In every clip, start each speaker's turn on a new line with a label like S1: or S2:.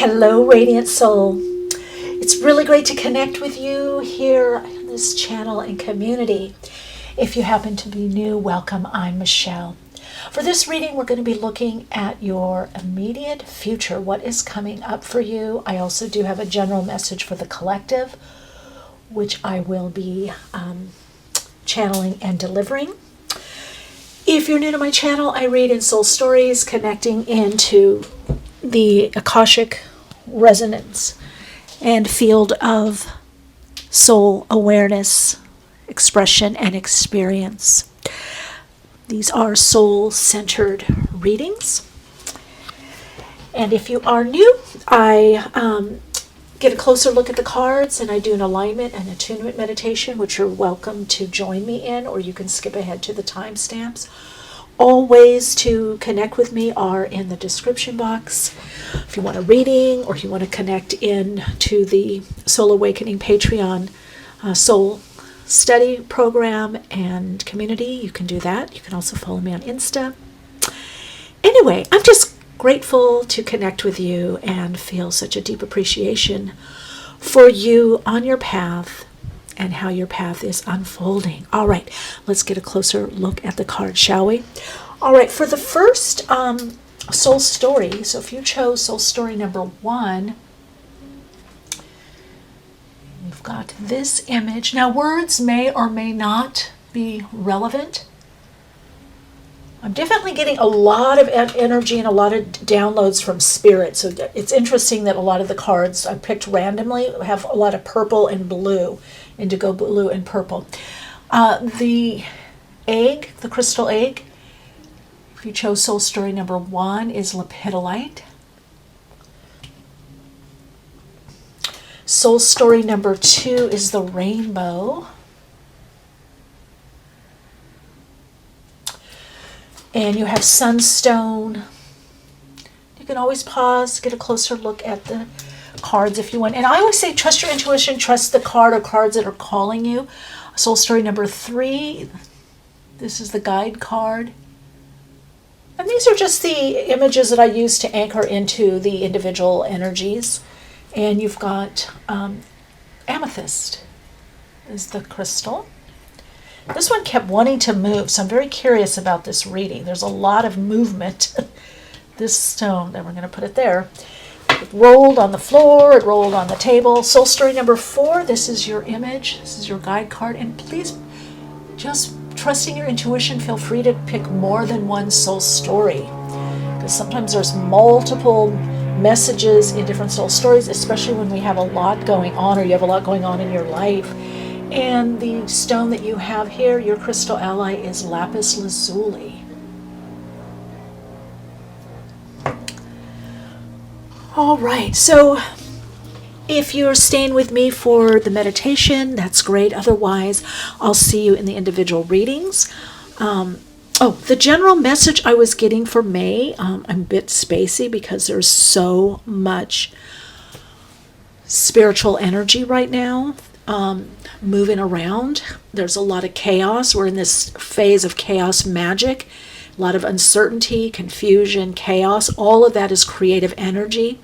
S1: Hello, Radiant Soul. It's really great to connect with you here on this channel and community. If you happen to be new, welcome. I'm Michele. For this reading, we're going to be looking at your immediate future, what is coming up for you. I also do have a general message for the collective, which I will be channeling and delivering. If you're new to my channel, I read in soul stories connecting into the Akashic resonance and field of soul awareness, expression, and experience. These are soul-centered readings. And if you are new, I get a closer look at the cards, and I do an alignment and attunement meditation, which you're welcome to join me in, or you can skip ahead to the timestamps. All ways to connect with me are in the description box. If you want a reading or if you want to connect in to the Soul Awakening Patreon soul study program and community, you can do that. You can also follow me on Insta. Anyway, I'm just grateful to connect with you and feel such a deep appreciation for you on your path and how your path is unfolding. All right, let's get a closer look at the card, shall we? All right, for the first soul story, so if you chose soul story number 1, you've got this image. Now, words may or may not be relevant. I'm definitely getting a lot of energy and a lot of downloads from spirit. So it's interesting that a lot of the cards I picked randomly have a lot of purple and blue, indigo blue and purple. The egg, the crystal egg, if you chose soul story number 1, is Lepidolite. Soul story number 2 is the rainbow. And you have Sunstone. You can always pause, get a closer look at the cards if you want. And I always say trust your intuition, trust the card or cards that are calling you. Soul story number 3. This is the guide card. And these are just the images that I use to anchor into the individual energies. And you've got Amethyst is the crystal. This one kept wanting to move, so I'm very curious about this reading. There's a lot of movement. This stone, then we're going to put it there. It rolled on the floor, it rolled on the table. Soul story number 4, this is your image, this is your guide card. And please, just trusting your intuition, feel free to pick more than one soul story. Because sometimes there's multiple messages in different soul stories, especially when we have a lot going on or you have a lot going on in your life. And the stone that you have here, your crystal ally, is Lapis Lazuli. All right, so if you're staying with me for the meditation, that's great. Otherwise, I'll see you in the individual readings. The general message I was getting for May, I'm a bit spacey because there's so much spiritual energy right now. Moving around. There's a lot of chaos. We're in this phase of chaos magic. A lot of uncertainty, confusion, chaos. All of that is creative energy.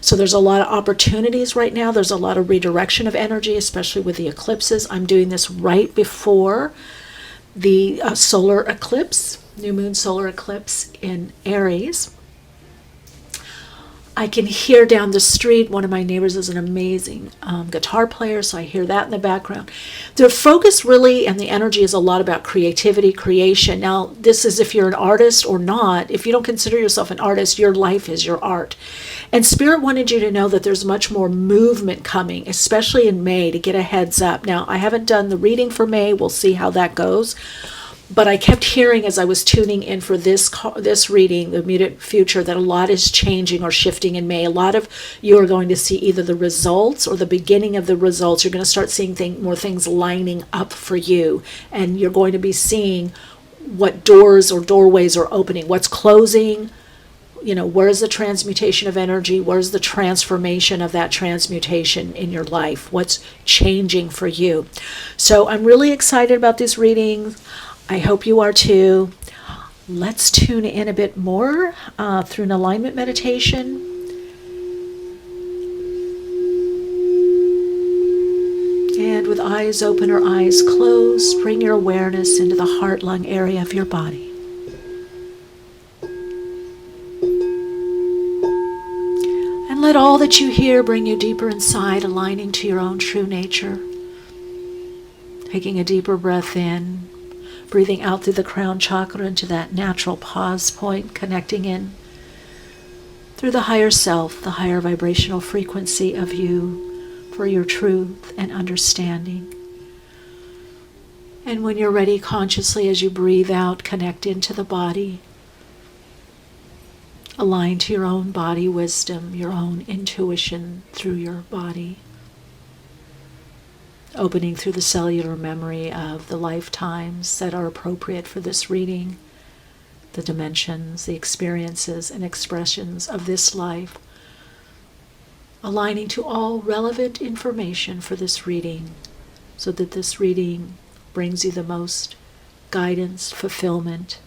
S1: So there's a lot of opportunities right now. There's a lot of redirection of energy, especially with the eclipses. I'm doing this right before the solar eclipse, new moon solar eclipse in Aries. I can hear down the street, one of my neighbors is an amazing guitar player, so I hear that in the background. The focus really and the energy is a lot about creativity, creation. Now, this is if you're an artist or not. If you don't consider yourself an artist, your life is your art. And Spirit wanted you to know that there's much more movement coming, especially in May, to get a heads up. Now, I haven't done the reading for May. We'll see how that goes. But I kept hearing as I was tuning in for this reading, the immediate future, that a lot is changing or shifting in May. A lot of you are going to see either the results or the beginning of the results. You're going to start seeing more things lining up for you. And you're going to be seeing what doors or doorways are opening, what's closing. You know, where's the transmutation of energy? Where's the transformation of that transmutation in your life? What's changing for you? So I'm really excited about these readings. I hope you are too. Let's tune in a bit more through an alignment meditation. with eyes open or eyes closed, bring your awareness into the heart-lung area of your body. And let all that you hear bring you deeper inside, aligning to your own true nature. Taking a deeper breath in, breathing out through the crown chakra into that natural pause point, connecting in through the higher self, the higher vibrational frequency of you, for your truth and understanding. And when you're ready, consciously as you breathe out, connect into the body. Align to your own body wisdom, your own intuition through your body. Opening through the cellular memory of the lifetimes that are appropriate for this reading, the dimensions, the experiences and expressions of this life. Aligning to all relevant information for this reading, so that this reading brings you the most guidance, fulfillment,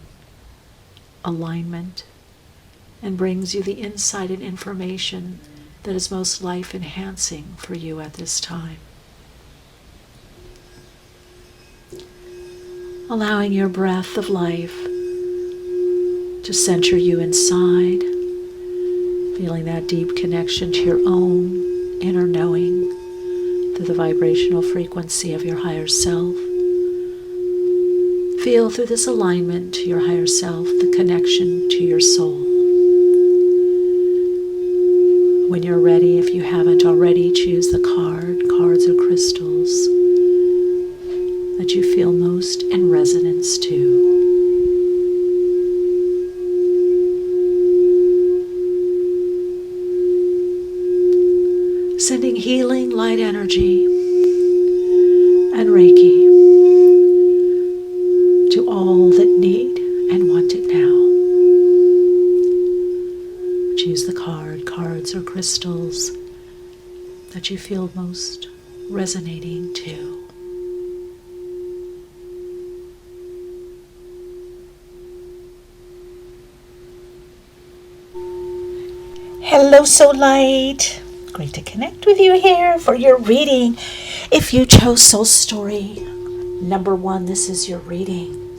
S1: alignment, and brings you the insight and information that is most life-enhancing for you at this time. Allowing your breath of life to center you inside, feeling that deep connection to your own inner knowing through the vibrational frequency of your higher self. Feel through this alignment to your higher self the connection to your soul. When you're ready, if you haven't already, choose the cards or crystals that you feel most in resonance to. Sending healing light energy and Reiki to all that need and want it now. Choose the cards or crystals that you feel most resonating to.
S2: Hello, Soul Light. Great to connect with you here for your reading. If you chose Soul Story number 1, this is your reading.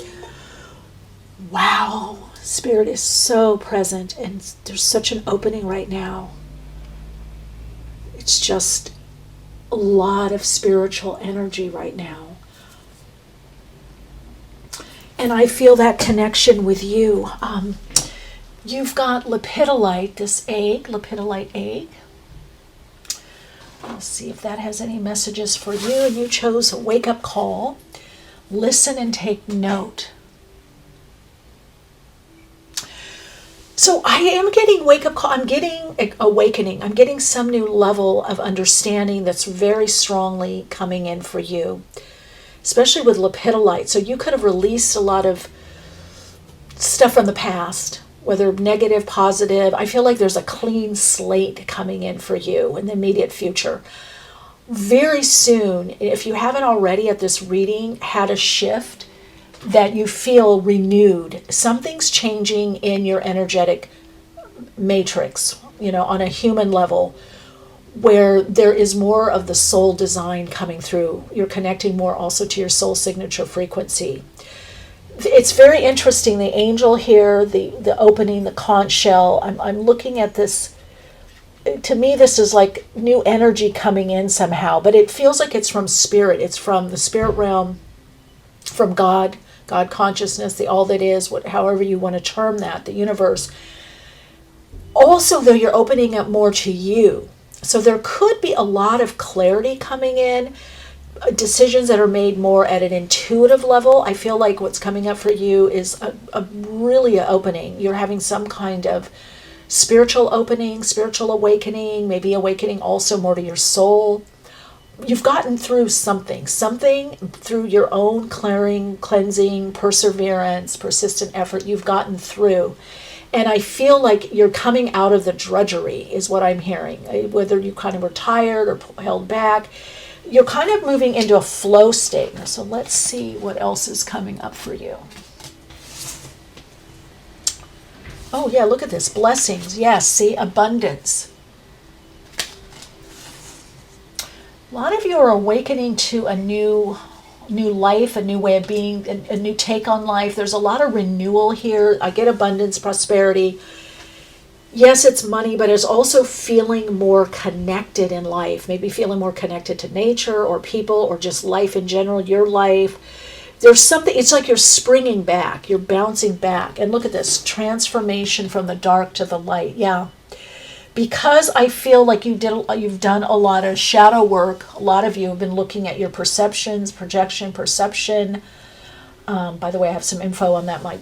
S2: Wow, Spirit is so present and there's such an opening right now. It's just a lot of spiritual energy right now. And I feel that connection with you. You've got Lepidolite, this Lepidolite egg. I'll see if that has any messages for you. And you chose a wake-up call. Listen and take note. So I am getting wake-up call. I'm getting awakening. I'm getting some new level of understanding that's very strongly coming in for you, especially with Lepidolite. So you could have released a lot of stuff from the past, whether negative, positive. I feel like there's a clean slate coming in for you in the immediate future. Very soon, if you haven't already at this reading had a shift that you feel renewed, something's changing in your energetic matrix, on a human level, where there is more of the soul design coming through. You're connecting more also to your soul signature frequency. It's very interesting, the angel here, the opening, the conch shell. I'm looking at this. To me, this is like new energy coming in somehow, but it feels like it's from spirit. It's from the spirit realm, from God consciousness, the all that is, however you want to term that, the universe. Also, though, you're opening up more to you. So there could be a lot of clarity coming in, decisions that are made more at an intuitive level. I feel like what's coming up for you is a really opening. You're having some kind of spiritual opening, spiritual awakening, maybe awakening also more to your soul. You've gotten through something through your own clearing, cleansing, perseverance, persistent effort. You've gotten through. And I feel like you're coming out of the drudgery is what I'm hearing. Whether you kind of were tired or held back, you're kind of moving into a flow state. So let's see what else is coming up for you. Oh yeah, look at this. Blessings. Yes, see, abundance. lot of you are awakening to a new life, a new way of being, a new take on life. There's a lot of renewal here. I get abundance, prosperity. Yes, it's money, but it's also feeling more connected in life. Maybe feeling more connected to nature or people or just life in general, your life. There's something, it's like you're springing back, you're bouncing back. And look at this, transformation from the dark to the light. Yeah. Because I feel like you've done a lot of shadow work. A lot of you have been looking at your perceptions, projection, perception. By the way, I have some info on that. My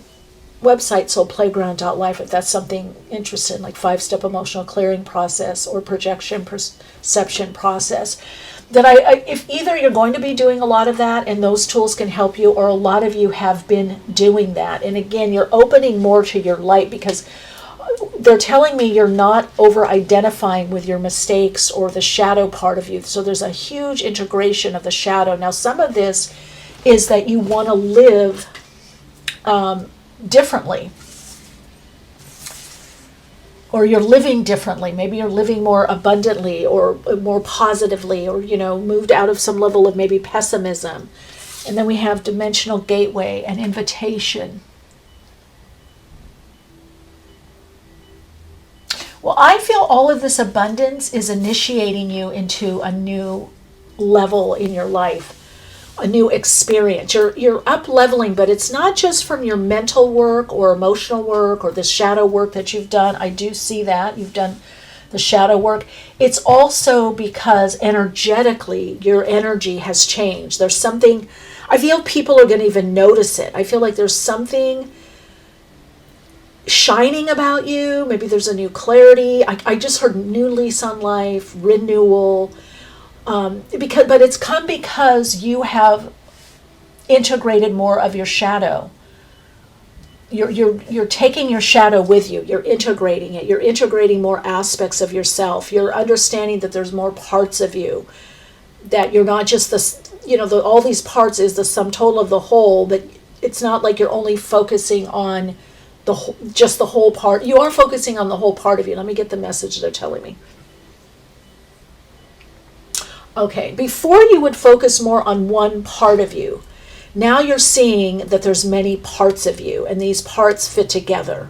S2: website, soulplayground.life, if that's something interesting, like 5-step emotional clearing process or projection perception process. That if either you're going to be doing a lot of that and those tools can help you, or a lot of you have been doing that. And again, you're opening more to your light because they're telling me you're not over-identifying with your mistakes or the shadow part of you. So there's a huge integration of the shadow. Now, some of this is that you want to live differently. Or you're living differently. Maybe you're living more abundantly or more positively, or, moved out of some level of maybe pessimism. And then we have dimensional gateway and invitation. Well, I feel all of this abundance is initiating you into a new level in your life, a new experience. You're up leveling, but it's not just from your mental work or emotional work or the shadow work that you've done. I do see that you've done the shadow work. It's also because energetically your energy has changed. There's something, I feel people are going to even notice it. I feel like there's something shining about you. Maybe there's a new clarity. I just heard new lease on life, renewal. But it's come because you have integrated more of your shadow. You're taking your shadow with you. You're integrating it. You're integrating more aspects of yourself. You're understanding that there's more parts of you. That you're not just all these parts is the sum total of the whole. But it's not like you're only focusing on just the whole part. You are focusing on the whole part of you. Let me get the message they're telling me. Okay, before you would focus more on one part of you. Now you're seeing that there's many parts of you, and these parts fit together.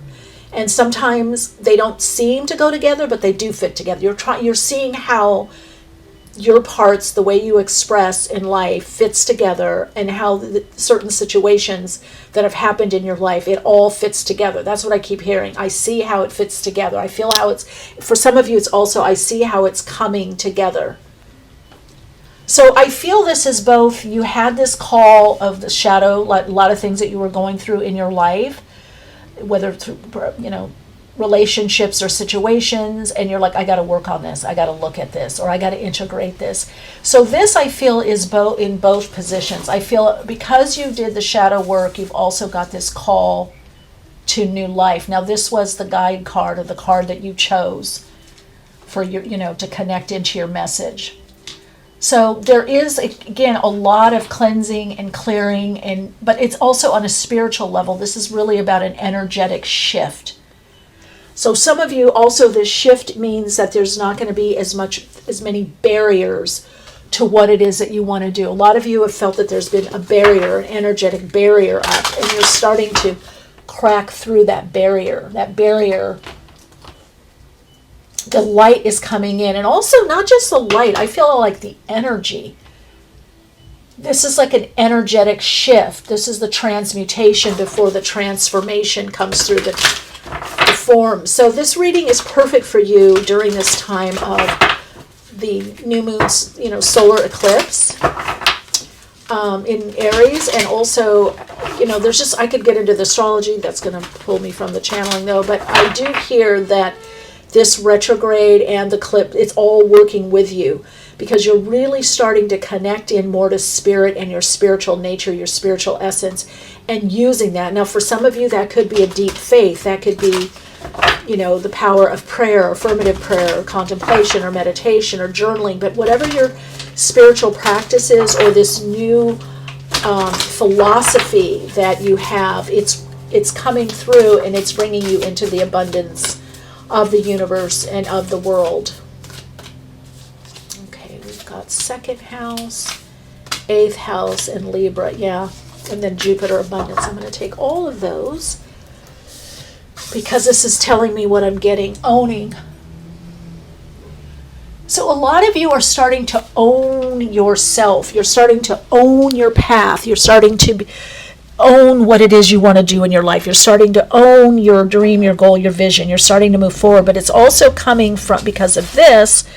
S2: And sometimes they don't seem to go together, but they do fit together. You're seeing how your parts, the way you express in life, fits together, and how certain situations that have happened in your life, it all fits together. That's what I keep hearing. I see how it fits together. I feel how for some of you, it's also, I see how it's coming together. So I feel this is both, you had this call of the shadow, a lot of things that you were going through in your life, whether through, relationships or situations, and you're like, I got to work on this, I got to look at this, or I got to integrate this. So this, I feel, is in both positions. I feel because you did the shadow work, you've also got this call to new life. Now this was the guide card, or the card that you chose for your, to connect into your message. So there is, again, a lot of cleansing and clearing, but it's also on a spiritual level. This is really about an energetic shift. So some of you also, this shift means that there's not going to be as many barriers to what it is that you want to do. A lot of you have felt that there's been a barrier, an energetic barrier up, and you're starting to crack through that barrier. That barrier, the light is coming in. And also not just the light, I feel like the energy. This is like an energetic shift. This is the transmutation before the transformation comes through the form. So this reading is perfect for you during this time of the new moon's, solar eclipse in Aries. And also, there's just, I could get into the astrology. That's going to pull me from the channeling though. But I do hear that this retrograde and the eclipse, it's all working with you, because you're really starting to connect in more to spirit and your spiritual nature, your spiritual essence, and using that. Now, for some of you, that could be a deep faith. That could be, the power of prayer, affirmative prayer, or contemplation, or meditation, or journaling. But whatever your spiritual practice is, or this new philosophy that you have, it's coming through, and it's bringing you into the abundance of the universe and of the world. Okay, we've I've got second house, eighth house, and Libra, yeah. And then Jupiter abundance. I'm going to take all of those because this is telling me what I'm getting, owning. So a lot of you are starting to own yourself. You're starting to own your path. You're starting to own what it is you want to do in your life. You're starting to own your dream, your goal, your vision. You're starting to move forward. But it's also coming from, because of this,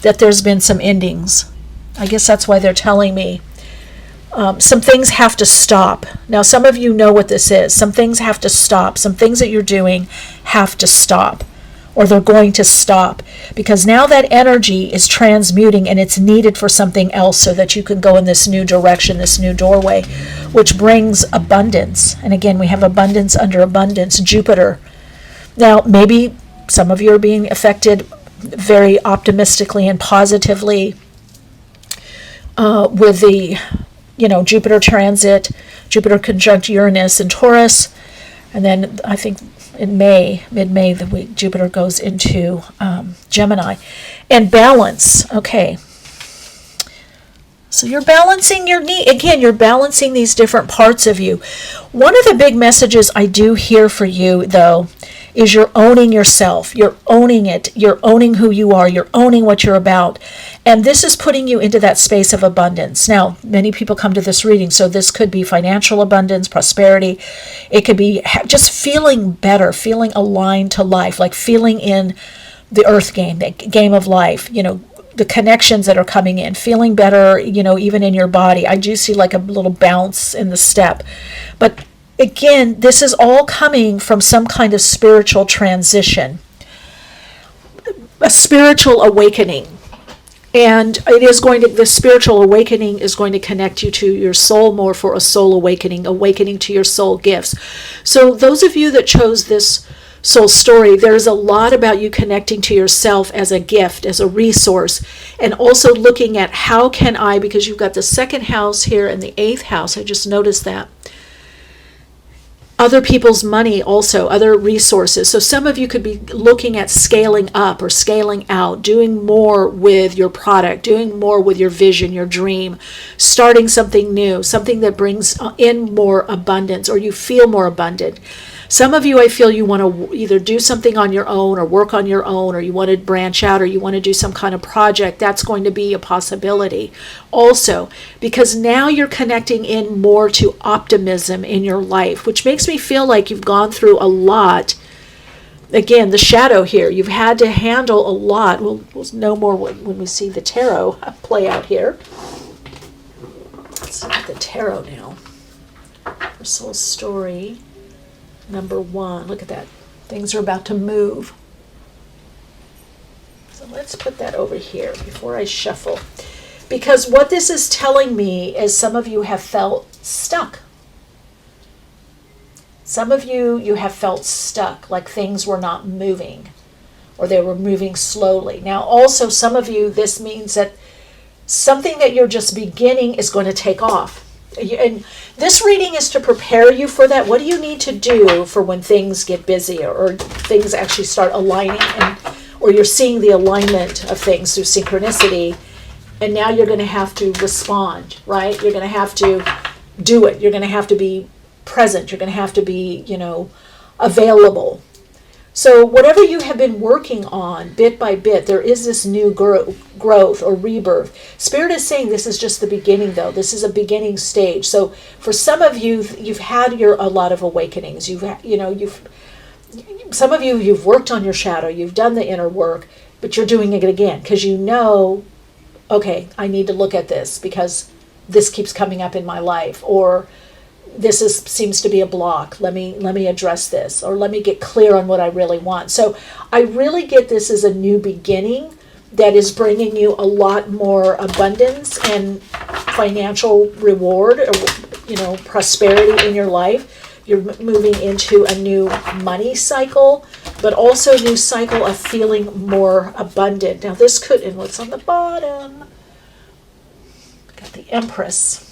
S2: that there's been some endings. I guess that's why they're telling me some things have to stop. Now, some of you know what this is. Some things have to stop. Some things that you're doing have to stop, or they're going to stop, because now that energy is transmuting and it's needed for something else so that you can go in this new direction, this new doorway, which brings abundance. And again, we have abundance under abundance, Jupiter. Now, maybe some of you are being affected very optimistically and positively with the Jupiter transit, Jupiter conjunct Uranus and Taurus, and then I think in May, mid-May, the week Jupiter goes into Gemini. And balance, okay. So you're balancing your need. Again, you're balancing these different parts of you. One of the big messages I do hear for you, though, is you're owning yourself. You're owning it. You're owning who you are. You're owning what you're about. And this is putting you into that space of abundance. Now, many people come to this reading, so this could be financial abundance, prosperity. It could be just feeling better, feeling aligned to life, like feeling in the earth game, the game of life, the connections that are coming in, feeling better, even in your body. I do see like a little bounce in the step. But again, this is all coming from some kind of spiritual transition, a spiritual awakening. And the spiritual awakening is going to connect you to your soul more for a soul awakening to your soul gifts. So those of you that chose this soul story, there's a lot about you connecting to yourself as a gift, as a resource, and also looking at how can I, because you've got the second house here and the eighth house, I just noticed that. Other people's money also, other resources. So some of you could be looking at scaling up or scaling out, doing more with your product, doing more with your vision, your dream, starting something new, something that brings in more abundance, or you feel more abundant. Some of you, I feel you want to either do something on your own or work on your own, or you want to branch out, or you want to do some kind of project. That's going to be a possibility also, because now you're connecting in more to optimism in your life, which makes me feel like you've gone through a lot. Again, the shadow here, you've had to handle a lot. We'll know more when we see the tarot play out here. Let's look at the tarot now. For soul story number 1. Look at that. Things are about to move. So let's put that over here before I shuffle. Because what this is telling me is some of you have felt stuck. Some of you have felt stuck, like things were not moving, or they were moving slowly. Now also some of you, this means that something that you're just beginning is going to take off. And this reading is to prepare you for that. What do you need to do for when things get busy, or things actually start aligning, or you're seeing the alignment of things through synchronicity, and now you're going to have to respond, right? You're going to have to do it. You're going to have to be present. You're going to have to be, available. So whatever you have been working on bit by bit, there is this new growth or rebirth. Spirit is saying this is just the beginning, though. This is a beginning stage. So for some of you, you've had a lot of awakenings. Some of you've worked on your shadow. You've done the inner work, but you're doing it again because okay, I need to look at this because this keeps coming up in my life, or this seems to be a block. Let me address this, or let me get clear on what I really want. So I really get this as a new beginning that is bringing you a lot more abundance and financial reward, or prosperity in your life. You're moving into a new money cycle, but also a new cycle of feeling more abundant. Now this could, and what's on the bottom? Got the Empress.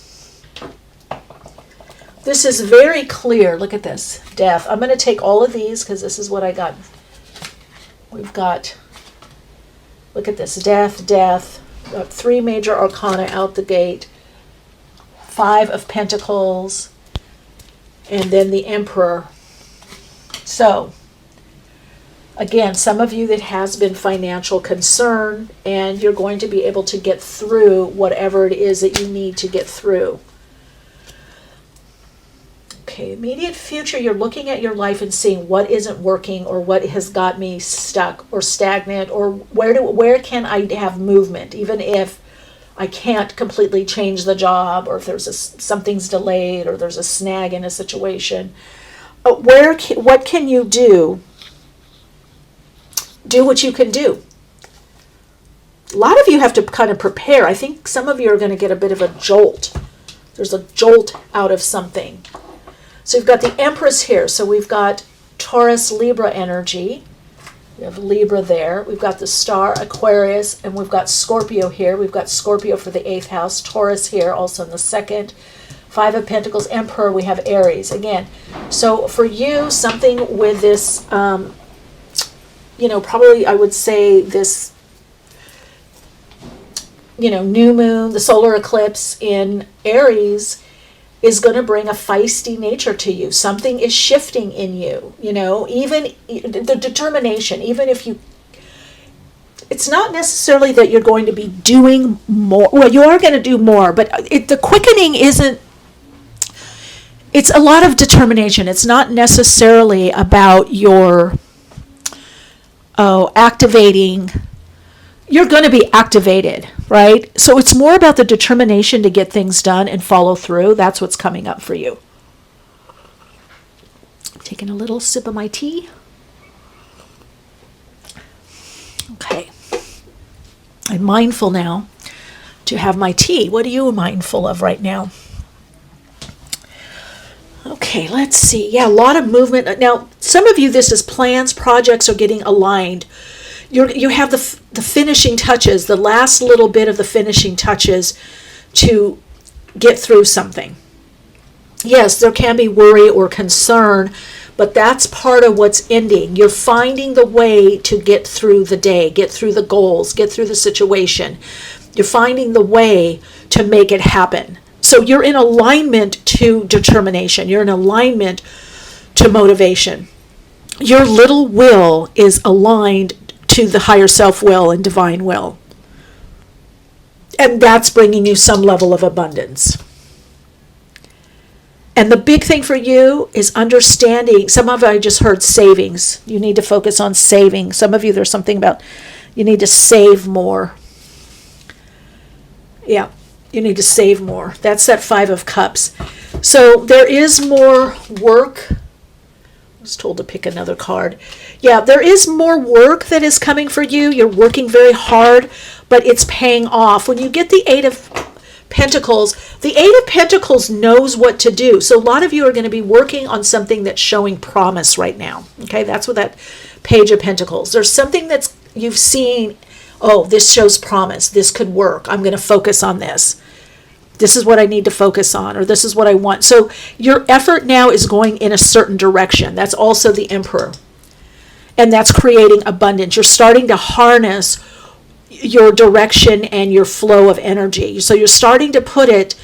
S2: This is very clear. Look at this. Death. I'm going to take all of these because this is what I got. We've got, look at this. Death, 3 major arcana out the gate, 5 of Pentacles, and then the Emperor. So, again, some of you that has been financial concern, and you're going to be able to get through whatever it is that you need to get through. Okay, immediate future, you're looking at your life and seeing what isn't working or what has got me stuck or stagnant, or where can I have movement, even if I can't completely change the job, or if something's delayed, or there's a snag in a situation. What can you do? Do what you can do. A lot of you have to kind of prepare. I think some of you are going to get a bit of a jolt. There's a jolt out of something. So we've got the Empress here. So we've got Taurus, Libra energy. We have Libra there. We've got the Star, Aquarius, and we've got Scorpio here. We've got Scorpio for the 8th house. Taurus here, also in the 2nd. 5 of Pentacles, Emperor, we have Aries. Again, so for you, something with this, probably I would say this, new moon, the solar eclipse in Aries is going to bring a feisty nature to you. Something is shifting in you, even the determination, even if it's not necessarily that you're going to be doing more. Well, you are going to do more, but the quickening isn't, it's a lot of determination. It's not necessarily about your activating. You're going to be activated, right? So it's more about the determination to get things done and follow through. That's what's coming up for you. Taking a little sip of my tea. Okay. I'm mindful now to have my tea. What are you mindful of right now? Okay, let's see. Yeah, a lot of movement. Now, some of you, this is plans, projects are getting aligned. You have the finishing touches, the last little bit of the finishing touches to get through something. Yes, there can be worry or concern, but that's part of what's ending. You're finding the way to get through the day, get through the goals, get through the situation. You're finding the way to make it happen. So you're in alignment to determination. You're in alignment to motivation. Your little will is aligned to the higher self-will and divine will. And that's bringing you some level of abundance. And the big thing for you is understanding. Some of you, I just heard savings. You need to focus on saving. Some of you, there's something about you need to save more. Yeah, you need to save more. That's that 5 of Cups. So there is more work. I was told to pick another card. Yeah, there is more work that is coming for you. You're working very hard, but it's paying off. When you get the 8 of Pentacles, the 8 of Pentacles knows what to do. So a lot of you are going to be working on something that's showing promise right now. Okay, that's what that Page of Pentacles. There's something that's you've seen, oh, this shows promise. This could work. I'm going to focus on this. This is what I need to focus on, or this is what I want. So your effort now is going in a certain direction. That's also the Emperor. And that's creating abundance. You're starting to harness your direction and your flow of energy. So you're starting to put it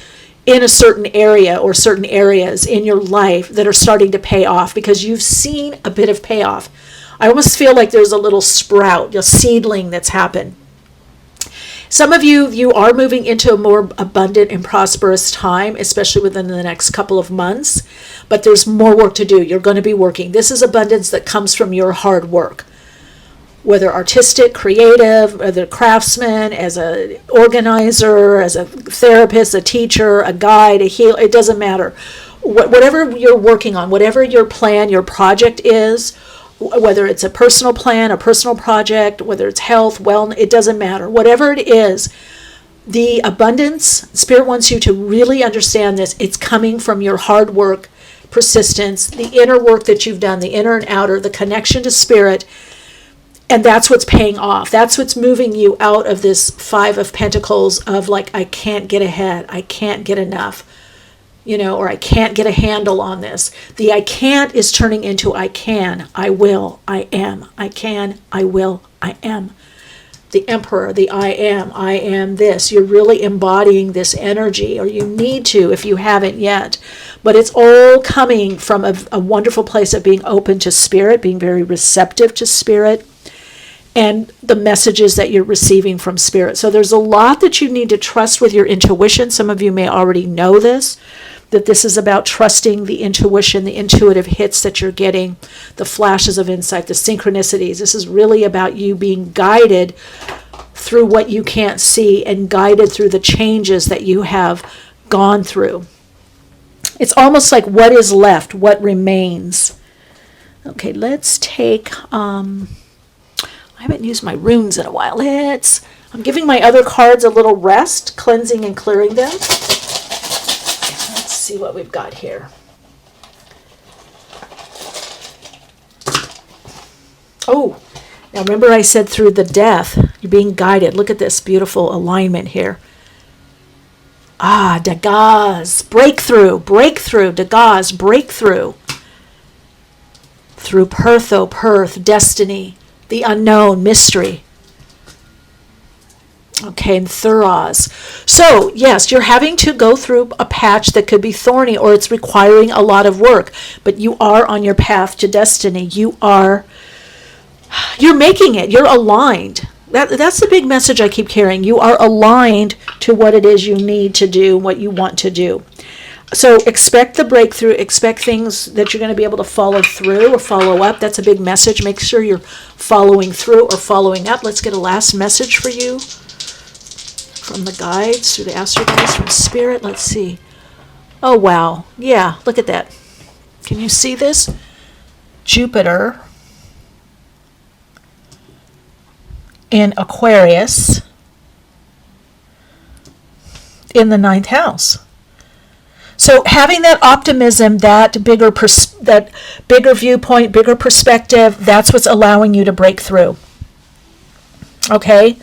S2: in a certain area or certain areas in your life that are starting to pay off because you've seen a bit of payoff. I almost feel like there's a little sprout, a seedling that's happened. Some of you are moving into a more abundant and prosperous time, especially within the next couple of months, but there's more work to do. You're going to be working. This is abundance that comes from your hard work, whether artistic, creative, whether craftsman, as an organizer, as a therapist, a teacher, a guide, a healer, it doesn't matter. Whatever you're working on, whatever your plan, your project is, whether it's a personal plan, a personal project, whether it's health, wellness, it doesn't matter. Whatever it is, the abundance, Spirit wants you to really understand this. It's coming from your hard work, persistence, the inner work that you've done, the inner and outer, the connection to Spirit, and that's what's paying off. That's what's moving you out of this 5 of Pentacles of like, I can't get ahead, I can't get enough. Or I can't get a handle on this. The I can't is turning into I can, I will, I am. I can, I will, I am. the emperor, the I am this. You're really embodying this energy, or you need to if you haven't yet. But it's all coming from a wonderful place of being open to spirit, being very receptive to spirit, and the messages that you're receiving from spirit. So there's a lot that you need to trust with your intuition. Some of you may already know this, that this is about trusting the intuition, the intuitive hits that you're getting, the flashes of insight, the synchronicities. This is really about you being guided through what you can't see and guided through the changes that you have gone through. It's almost like what is left, what remains. Okay, let's take, I haven't used my runes in a while. I'm giving my other cards a little rest, cleansing and clearing them. Let's see what we've got here. Oh, now remember I said through the death, you're being guided. Look at this beautiful alignment here. Dagaz, breakthrough, Dagaz, breakthrough. Through Perth, destiny, the unknown, mystery. Okay, and Thuraz. So, yes, you're having to go through a patch that could be thorny, or it's requiring a lot of work, but you are on your path to destiny. You're making it. You're aligned. That's the big message I keep carrying. You are aligned to what it is you need to do, what you want to do. So expect the breakthrough, expect things that you're going to be able to follow through or follow up. That's a big message. Make sure you're following through or following up. Let's get a last message for you from the guides, through the astral guides, from spirit. Let's see. Oh, wow. Yeah, look at that. Can you see this? Jupiter in Aquarius in the 9th house. So having that optimism, that bigger viewpoint, bigger perspective, that's what's allowing you to break through. Okay?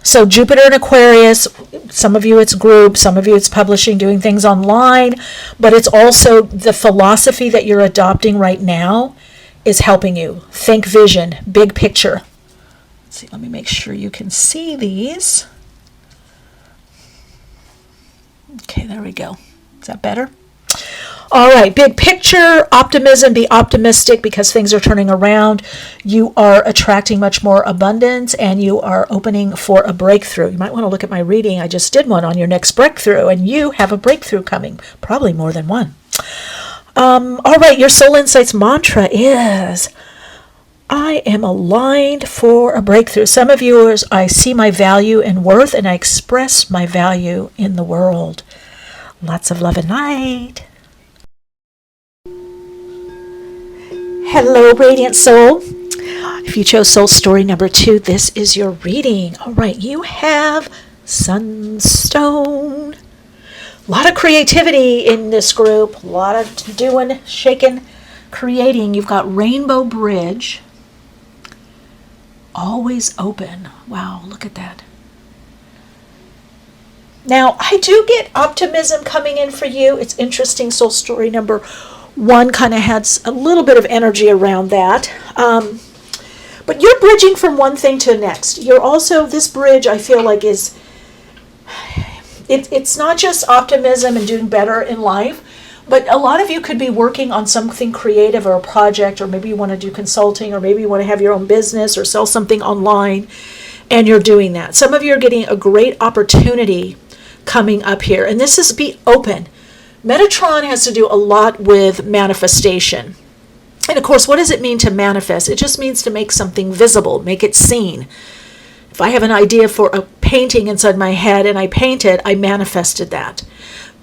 S2: So Jupiter in Aquarius, some of you it's group, some of you it's publishing, doing things online, but it's also the philosophy that you're adopting right now is helping you. Think vision, big picture. Let's see, let me make sure you can see these. Okay, there we go. Is that better? All right, big picture, optimism, be optimistic because things are turning around. You are attracting much more abundance and you are opening for a breakthrough. You might want to look at my reading. I just did one on your next breakthrough, and you have a breakthrough coming, probably more than one. All right, your Soul Insights mantra is, I am aligned for a breakthrough. Some of you are, I see my value and worth and I express my value in the world. Lots of love and light. Hello, Radiant Soul. If you chose Soul Story number 2, this is your reading. All right, you have Sunstone. A lot of creativity in this group. A lot of doing, shaking, creating. You've got Rainbow Bridge. Always open. Wow, look at that. Now, I do get optimism coming in for you. It's interesting. Soul Story number 1 kind of had a little bit of energy around that. But you're bridging from one thing to the next. You're also, this bridge, I feel like is, it's not just optimism and doing better in life, but a lot of you could be working on something creative or a project, or maybe you want to do consulting, or maybe you want to have your own business or sell something online, and you're doing that. Some of you are getting a great opportunity coming up here, and this is be open. Metatron has to do a lot with manifestation. And of course, what does it mean to manifest? It just means to make something visible, make it seen. If I have an idea for a painting inside my head and I paint it, I manifested that.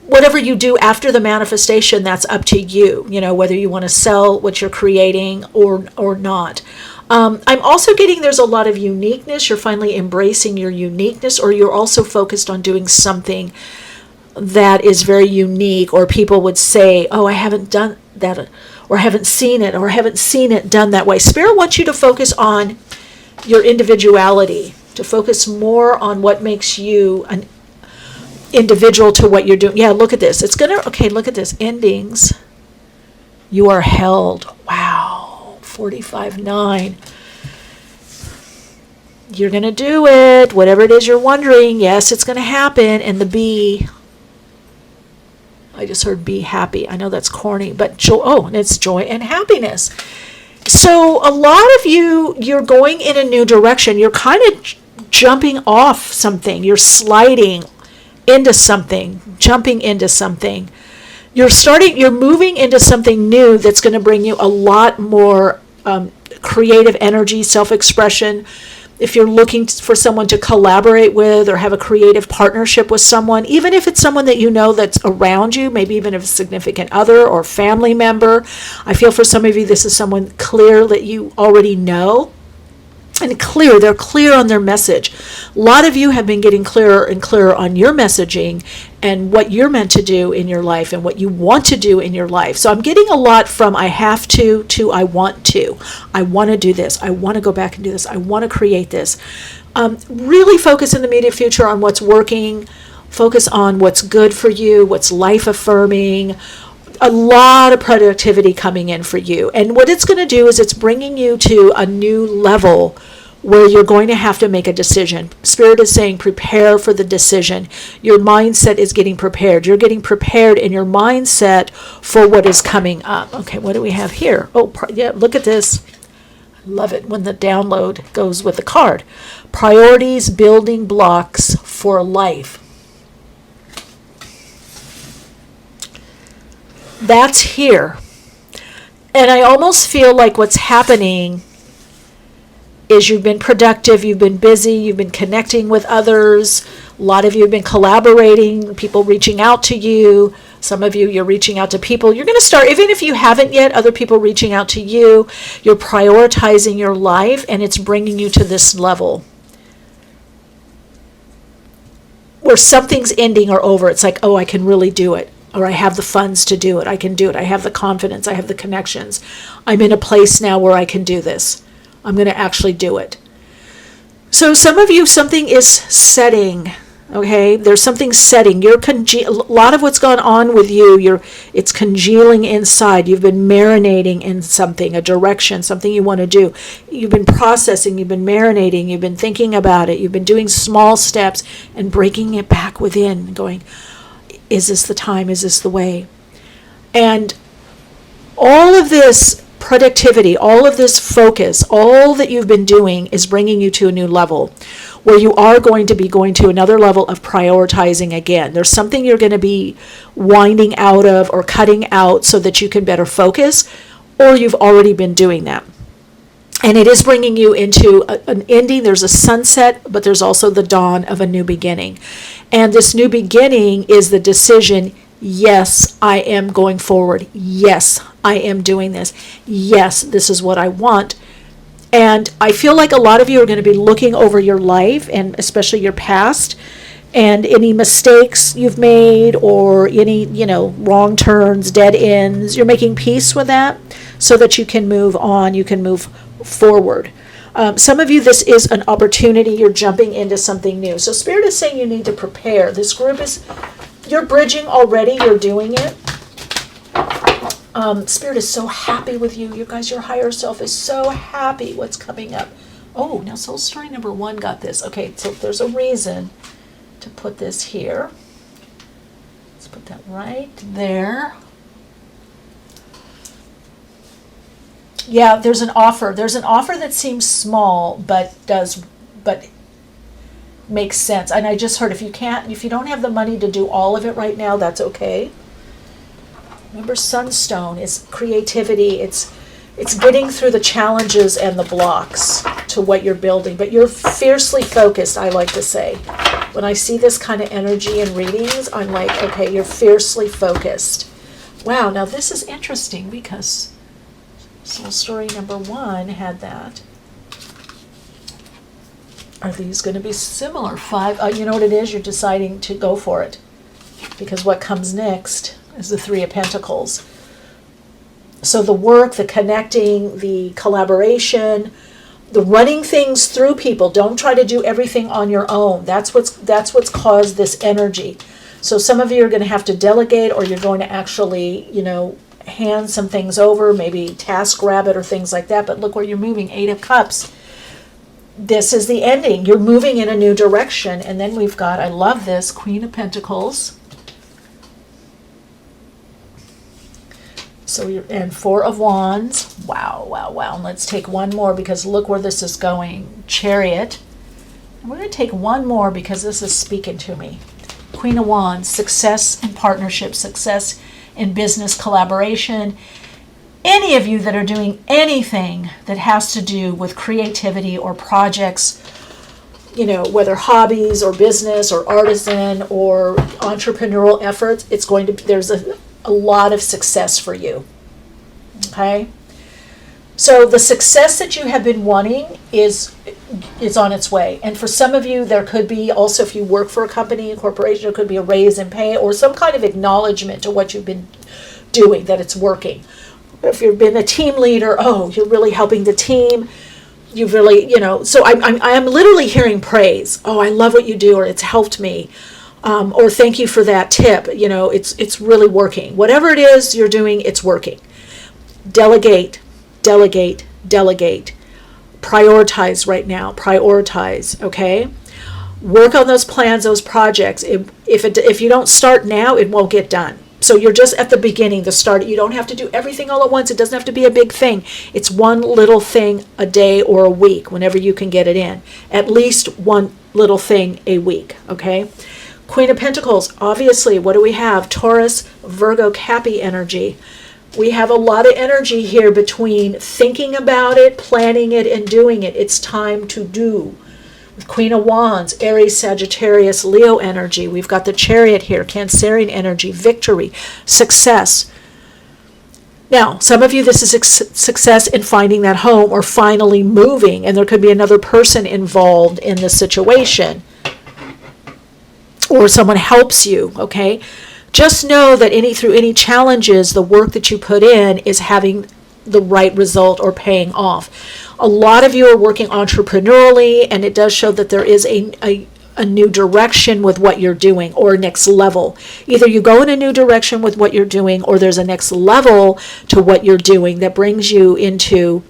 S2: Whatever you do after the manifestation, that's up to you, whether you want to sell what you're creating or not. I'm also getting there's a lot of uniqueness. You're finally embracing your uniqueness, or you're also focused on doing something that is very unique, or people would say, oh, I haven't done that, or I haven't seen it, or I haven't seen it done that way. Spirit wants you to focus on your individuality, to focus more on what makes you an individual to what you're doing. Yeah, look at this. Okay, look at this. Endings. You are held. Wow. 45-9. You're going to do it. Whatever it is you're wondering, yes, it's going to happen. And the B, I just heard be happy. I know that's corny, but and it's joy and happiness. So a lot of you're going in a new direction. You're kind of jumping off something. You're sliding into something, jumping into something. You're moving into something new that's going to bring you a lot more creative energy, self-expression. If you're looking for someone to collaborate with or have a creative partnership with someone, even if it's someone that you know that's around you, maybe even if a significant other or family member, I feel for some of you this is someone clear that you already know. And they're clear on their message. A lot of you have been getting clearer and clearer on your messaging and what you're meant to do in your life and what you want to do in your life. So I'm getting a lot from I have to I want to. I want to do this. I want to go back and do this. I want to create this. Really focus in the immediate future on what's working. Focus on what's good for you, what's life affirming. A lot of productivity coming in for you. And what it's going to do is it's bringing you to a new level where you're going to have to make a decision. Spirit is saying prepare for the decision. Your mindset is getting prepared. You're getting prepared in your mindset for what is coming up. Okay, what do we have here? Oh, yeah, look at this. I love it when the download goes with the card. Priorities, building blocks for life. That's here. And I almost feel like what's happening is you've been productive, you've been busy, you've been connecting with others. A lot of you have been collaborating, people reaching out to you. Some of you, you're reaching out to people. You're going to start, even if you haven't yet, other people reaching out to you. You're prioritizing your life, and it's bringing you to this level where something's ending or over. It's like, oh, I can really do it. Or I have the funds to do it. I can do it. I have the confidence. I have the connections. I'm in a place now where I can do this. I'm going to actually do it. So some of you, something is setting. Okay, there's something setting. A lot of what's gone on with you, it's congealing inside. You've been marinating in something, a direction, something you want to do. You've been processing, you've been marinating, you've been thinking about it, you've been doing small steps and breaking it back within, going, is this the time? Is this the way? And all of this productivity, all of this focus, all that you've been doing is bringing you to a new level where you are going to be going to another level of prioritizing again. There's something you're going to be winding out of or cutting out so that you can better focus, or you've already been doing that. And it is bringing you into an ending. There's a sunset, but there's also the dawn of a new beginning. And this new beginning is the decision, yes, I am going forward. Yes, I am doing this. Yes, this is what I want. And I feel like a lot of you are going to be looking over your life, and especially your past, and any mistakes you've made or any, wrong turns, dead ends. You're making peace with that so that you can move on, you can move forward. Some of you, this is an opportunity. You're jumping into something new. So Spirit is saying you need to prepare. This group you're bridging already. You're doing it. Spirit is so happy with you. You guys, your higher self is so happy what's coming up. Oh, now soul story number 1 got this. Okay, so there's a reason to put this here. Let's put that right there. Yeah, there's an offer. There's an offer that seems small, but makes sense. And I just heard if you don't have the money to do all of it right now, that's okay. Remember, Sunstone is creativity. It's getting through the challenges and the blocks to what you're building. But you're fiercely focused, I like to say. When I see this kind of energy in readings, I'm like, okay, you're fiercely focused. Wow, now this is interesting because soul story number 1 had that. Are these going to be similar? 5, you know what it is? You're deciding to go for it. Because what comes next is the 3 of Pentacles. So the work, the connecting, the collaboration, the running things through people. Don't try to do everything on your own. That's what's caused this energy. So some of you are going to have to delegate, or you're going to actually, hand some things over, maybe task rabbit or things like that. But look where you're moving, 8 of Cups. this is the ending. You're moving in a new direction. And then we've got, I love this, Queen of Pentacles. So you're, and Four of Wands. Wow, wow, wow. And let's take one more because look where this is going. Chariot. And we're going to take one more because this is speaking to me. Queen of Wands, success in partnership, success in business collaboration. Any of you that are doing anything that has to do with creativity or projects, you know, whether hobbies or business or artisan or entrepreneurial efforts, it's going to, there's a lot of success for you. Okay? So the success that you have been wanting is on its way. And for some of you, there could be also, if you work for a company, a corporation, there could be a raise in pay or some kind of acknowledgement to what you've been doing, that it's working. If you've been a team leader, oh, you're really helping the team. You've really, you know, so I'm literally hearing praise. Oh, I love what you do, or it's helped me. Or thank you for that tip. You know, it's really working. Whatever it is you're doing, it's working. Delegate, delegate, delegate. Prioritize right now. Prioritize, okay? Work on those plans, those projects. If you don't start now, it won't get done. So you're just at the beginning, the start. You don't have to do everything all at once. It doesn't have to be a big thing. It's one little thing a day or a week, whenever you can get it in. At least one little thing a week, okay? Queen of Pentacles, obviously, what do we have? Taurus, Virgo, Cappy energy. We have a lot of energy here between thinking about it, planning it, and doing it. It's time to do. Queen of Wands, Aries, Sagittarius, Leo energy. We've got the Chariot here, Cancerian energy, victory, success. Now, some of you, this is success in finding that home or finally moving, and there could be another person involved in the situation. Or someone helps you, okay? Just know that through any challenges, the work that you put in is having the right result or paying off. A lot of you are working entrepreneurially, and it does show that there is a new direction with what you're doing, or next level. Either you go in a new direction with what you're doing, or there's a next level to what you're doing that brings you into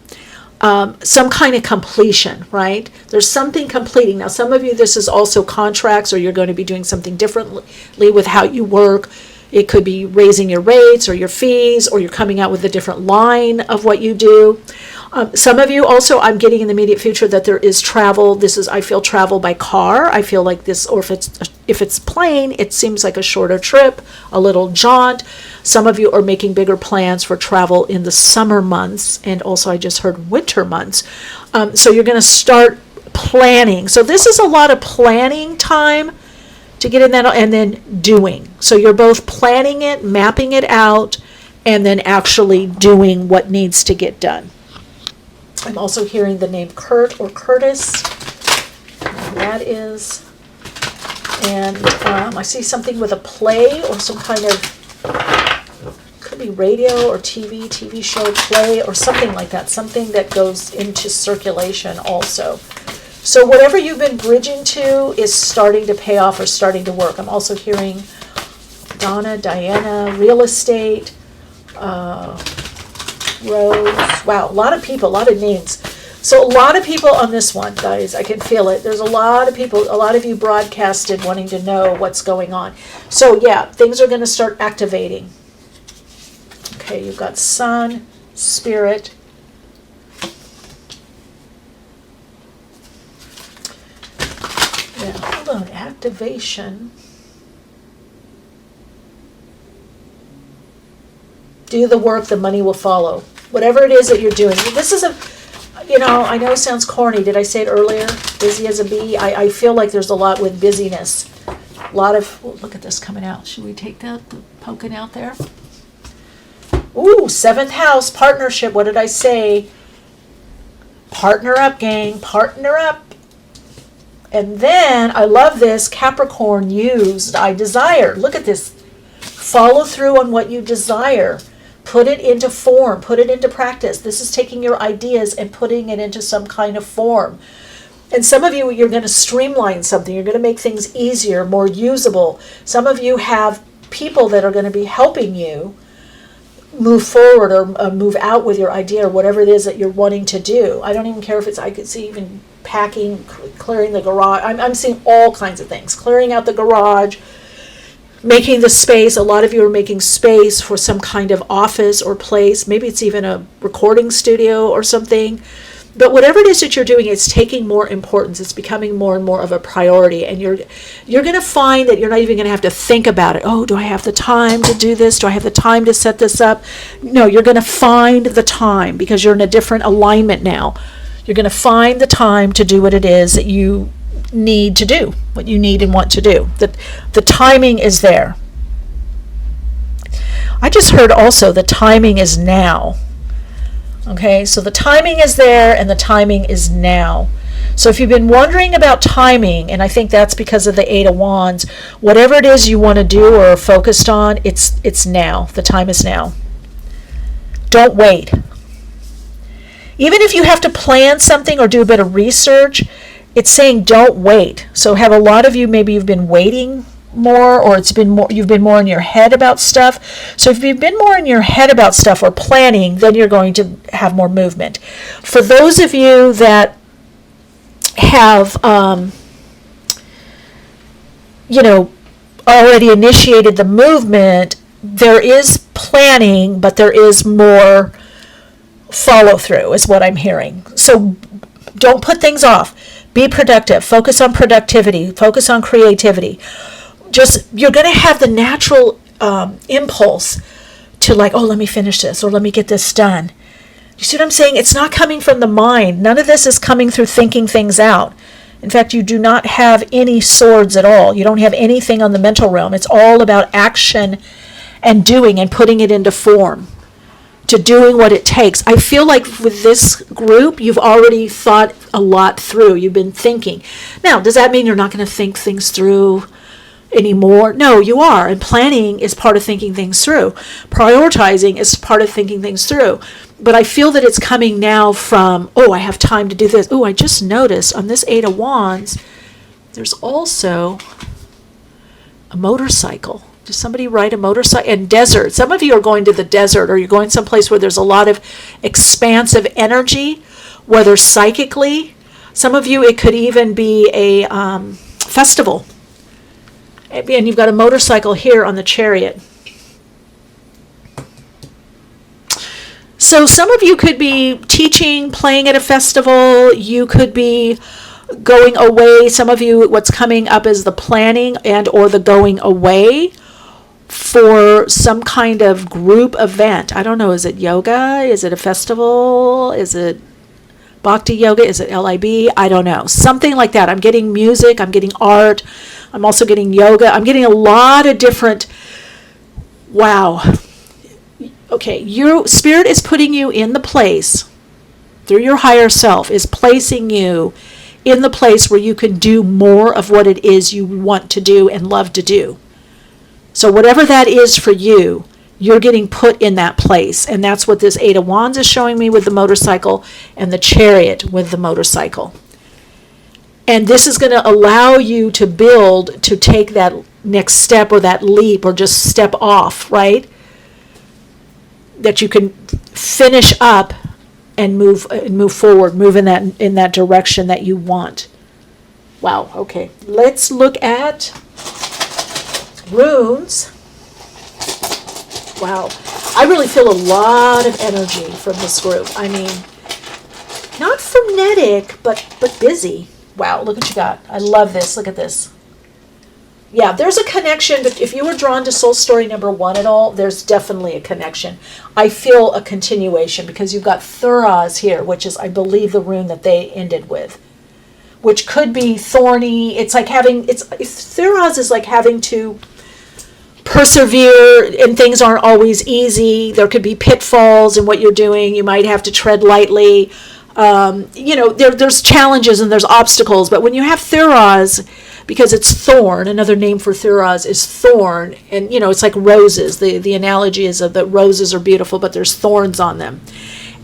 S2: some kind of completion, right? There's something completing. Now, some of you, this is also contracts, or you're going to be doing something differently with how you work. It could be raising your rates or your fees, or you're coming out with a different line of what you do. Some of you also, I'm getting in the immediate future that there is travel. This is, I feel, travel by car. I feel like this, or if it's plane, it seems like a shorter trip, a little jaunt. Some of you are making bigger plans for travel in the summer months, and also I just heard winter months. So you're going to start planning. So this is a lot of planning time to get in that, and then doing. So you're both planning it, mapping it out, and then actually doing what needs to get done. I'm also hearing the name Kurt or Curtis. That is. And I see something with a play or some kind of, could be radio or TV show play or something like that. Something that goes into circulation also. So whatever you've been bridging to is starting to pay off or starting to work. I'm also hearing Donna, Diana, real estate, Rose. Wow, a lot of people, a lot of names. So a lot of people on this one, guys. I can feel it. There's a lot of people, a lot of you broadcasted wanting to know what's going on. So yeah, things are going to start activating. Okay, you've got Sun, Spirit. Yeah, hold on. Activation. Do the work, the money will follow. Whatever it is that you're doing. This is I know it sounds corny. Did I say it earlier? Busy as a bee. I feel like there's a lot with busyness. A lot of, look at this coming out. Should we take that, the poking out there? Ooh, 7th house, partnership. What did I say? Partner up, gang. Partner up. And then, I love this, Capricorn used, I desire. Look at this. Follow through on what you desire. Put it into form. Put it into practice. This is taking your ideas and putting it into some kind of form. And some of you, you're going to streamline something. You're going to make things easier, more usable. Some of you have people that are going to be helping you move forward or move out with your idea or whatever it is that you're wanting to do. I don't even care if it's, I could see even packing, clearing the garage. I'm seeing all kinds of things. Clearing out the garage, making the space. A lot of you are making space for some kind of office or place. Maybe it's even a recording studio or something. But whatever it is that you're doing, it's taking more importance. It's becoming more and more of a priority. And you're going to find that you're not even going to have to think about it. Oh, do I have the time to do this? Do I have the time to set this up? No, you're going to find the time because you're in a different alignment now. You're going to find the time to do what it is that you need to do, what you need and want to do. The timing is there. I just heard also the timing is now. Okay, so the timing is there and the timing is now. So if you've been wondering about timing, and I think that's because of the Eight of Wands, whatever it is you want to do or are focused on, it's now. The time is now. Don't wait. Even if you have to plan something or do a bit of research, it's saying don't wait. So have a lot of you, maybe you've been waiting more, or you've been more in your head about stuff. So if you've been more in your head about stuff or planning, then you're going to have more movement. For those of you that have already initiated the movement, there is planning, but there is more follow through is what I'm hearing. So don't put things off. Be productive. Focus on productivity. Focus on creativity. You're going to have the natural impulse to let me finish this or let me get this done. You see what I'm saying? It's not coming from the mind. None of this is coming through thinking things out. In fact, you do not have any swords at all. You don't have anything on the mental realm. It's all about action and doing and putting it into form, to doing what it takes. I feel like with this group, you've already thought a lot through. You've been thinking. Now, does that mean you're not going to think things through anymore? No, you are. And planning is part of thinking things through. Prioritizing is part of thinking things through. But I feel that it's coming now from, I have time to do this. I just noticed on this Eight of Wands, there's also a motorcycle. Does somebody ride a motorcycle? And desert. Some of you are going to the desert, or you're going someplace where there's a lot of expansive energy, whether psychically. Some of you, it could even be a festival. And you've got a motorcycle here on the Chariot. So some of you could be teaching, playing at a festival. You could be going away. Some of you, what's coming up is the planning and or the going away for some kind of group event. I don't know, is it yoga? Is it a festival? Is it Bhakti yoga? Is it LIB? I don't know. Something like that. I'm getting music. I'm getting art. I'm also getting yoga. I'm getting a lot of different, wow. Okay, your spirit is putting you in the place, through your higher self, is placing you in the place where you can do more of what it is you want to do and love to do. So whatever that is for you, you're getting put in that place. And that's what this Eight of Wands is showing me with the motorcycle and the Chariot with the motorcycle. And this is going to allow you to build, to take that next step or that leap or just step off, right? That you can finish up and move forward, move in that direction that you want. Wow, okay. Let's look at runes. Wow. I really feel a lot of energy from this group. I mean, not frenetic, but busy. Wow, look what you got. I love this. Look at this. Yeah, there's a connection. If you were drawn to Soul Story number 1 at all, there's definitely a connection. I feel a continuation because you've got Thuraz here, which is, I believe, the rune that they ended with, which could be thorny. It's like Thuraz is like having to persevere, and things aren't always easy. There could be pitfalls in what you're doing. You might have to tread lightly. There's challenges and there's obstacles, but when you have Thuraz, because it's thorn, another name for Thuraz is thorn, and it's like roses. The analogy is that roses are beautiful, but there's thorns on them.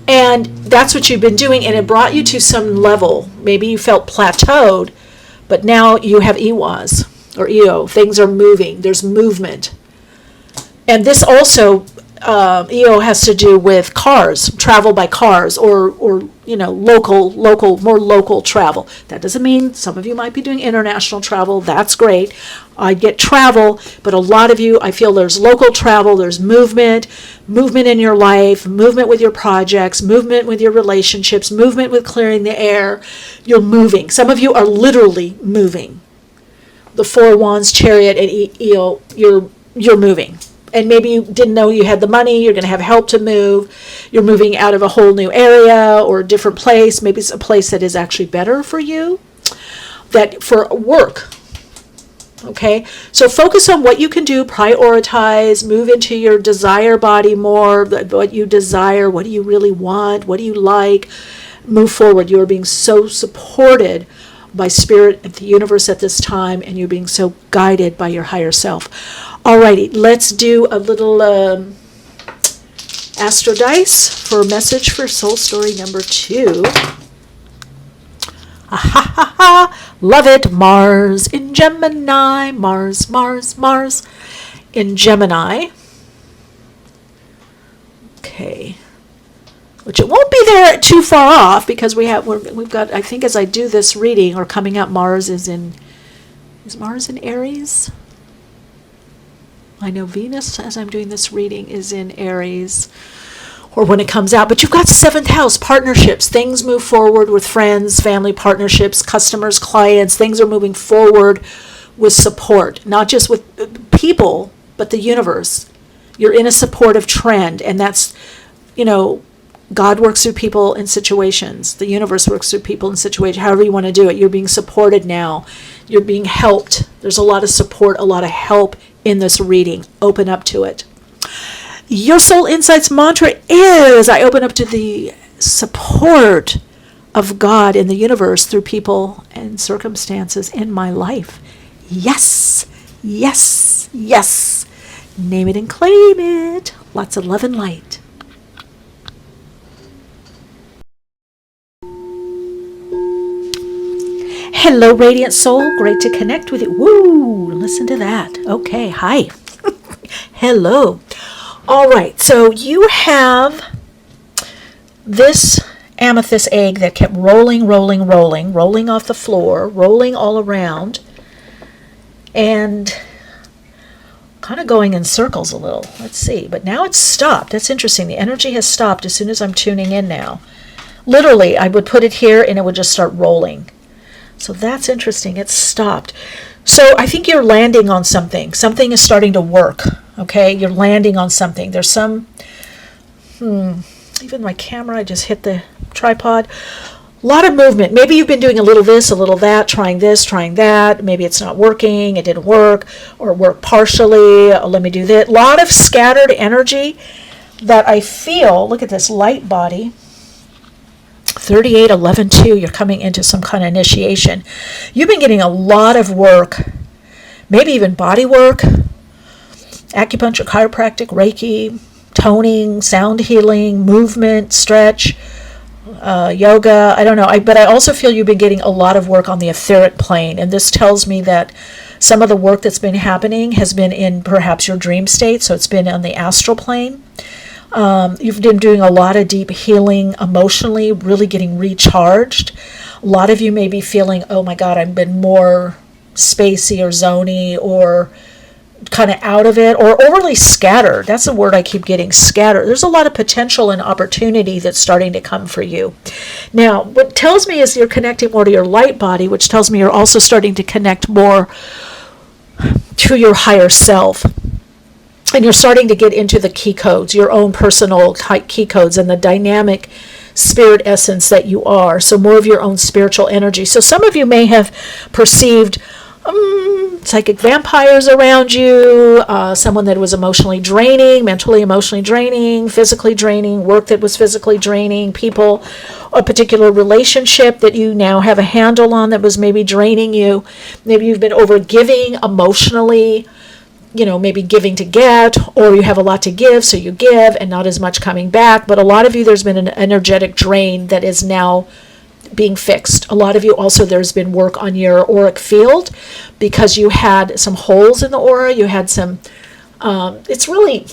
S2: And that's what you've been doing, and it brought you to some level. Maybe you felt plateaued, but now you have Iwaz or Eo. Things are moving. There's movement. And this also, EO has to do with cars, travel by cars, or local, more local travel. That doesn't mean some of you might be doing international travel. That's great. I get travel, but a lot of you, I feel there's local travel, there's movement in your life, movement with your projects, movement with your relationships, movement with clearing the air. You're moving. Some of you are literally moving. The Four Wands, Chariot, and EO, you're moving. And maybe you didn't know you had the money, you're going to have help to move, you're moving out of a whole new area or a different place, maybe it's a place that is actually better for you, that for work. Okay, so focus on what you can do, prioritize, move into your desire body more, what you desire, what do you really want, what do you like, move forward. You are being so supported by Spirit and the universe at this time, and you're being so guided by your higher self. Alrighty, let's do a little Astro Dice for a message for soul story number 2. Love it. Mars in Gemini. Mars in Gemini. Okay. Which it won't be there too far off because we've got, I think as I do this reading or coming up, is Mars in Aries? I know Venus, as I'm doing this reading, is in Aries, or when it comes out. But you've got 7th house, partnerships. Things move forward with friends, family, partnerships, customers, clients. Things are moving forward with support, not just with people, but the universe. You're in a supportive trend, and that's, God works through people in situations. The universe works through people in situations, however you want to do it. You're being supported now. You're being helped. There's a lot of support, a lot of help in this reading. Open up to it. Your Soul Insights mantra is, I open up to the support of God in the universe through people and circumstances in my life. Yes, yes, yes. Name it and claim it. Lots of love and light. Hello, Radiant Soul. Great to connect with you. Woo! Listen to that. Okay, hi. Hello. All right, so you have this amethyst egg that kept rolling off the floor, rolling all around, and kind of going in circles a little. Let's see. But now it's stopped. That's interesting. The energy has stopped as soon as I'm tuning in now. Literally, I would put it here and it would just start rolling. So that's interesting. It's stopped. So I think you're landing on something. Something is starting to work. Okay? You're landing on something. There's some, even my camera, I just hit the tripod. A lot of movement. Maybe you've been doing a little this, a little that, trying this, trying that. Maybe it's not working. It didn't work, or work partially. Let me do that. A lot of scattered energy that I feel. Look at this light body. 3811-2, you're coming into some kind of initiation. You've been getting a lot of work, maybe even body work, acupuncture, chiropractic, Reiki, toning, sound healing, movement, stretch, yoga. I don't know. But I also feel you've been getting a lot of work on the etheric plane. And this tells me that some of the work that's been happening has been in perhaps your dream state. So it's been on the astral plane. You've been doing a lot of deep healing emotionally, really getting recharged. A lot of you may be feeling, oh my God, I've been more spacey or zony or kind of out of it or overly scattered. That's the word I keep getting, scattered. There's a lot of potential and opportunity that's starting to come for you. Now, what tells me is you're connecting more to your light body, which tells me you're also starting to connect more to your higher self. And you're starting to get into the key codes, your own personal key codes and the dynamic spirit essence that you are. So more of your own spiritual energy. So some of you may have perceived psychic vampires around you, someone that was emotionally draining, mentally emotionally draining, physically draining, work that was physically draining, people, a particular relationship that you now have a handle on that was maybe draining you. Maybe you've been overgiving emotionally, maybe giving to get, or you have a lot to give, so you give and not as much coming back. But a lot of you, there's been an energetic drain that is now being fixed. A lot of you also, there's been work on your auric field because you had some holes in the aura. You had some, it's really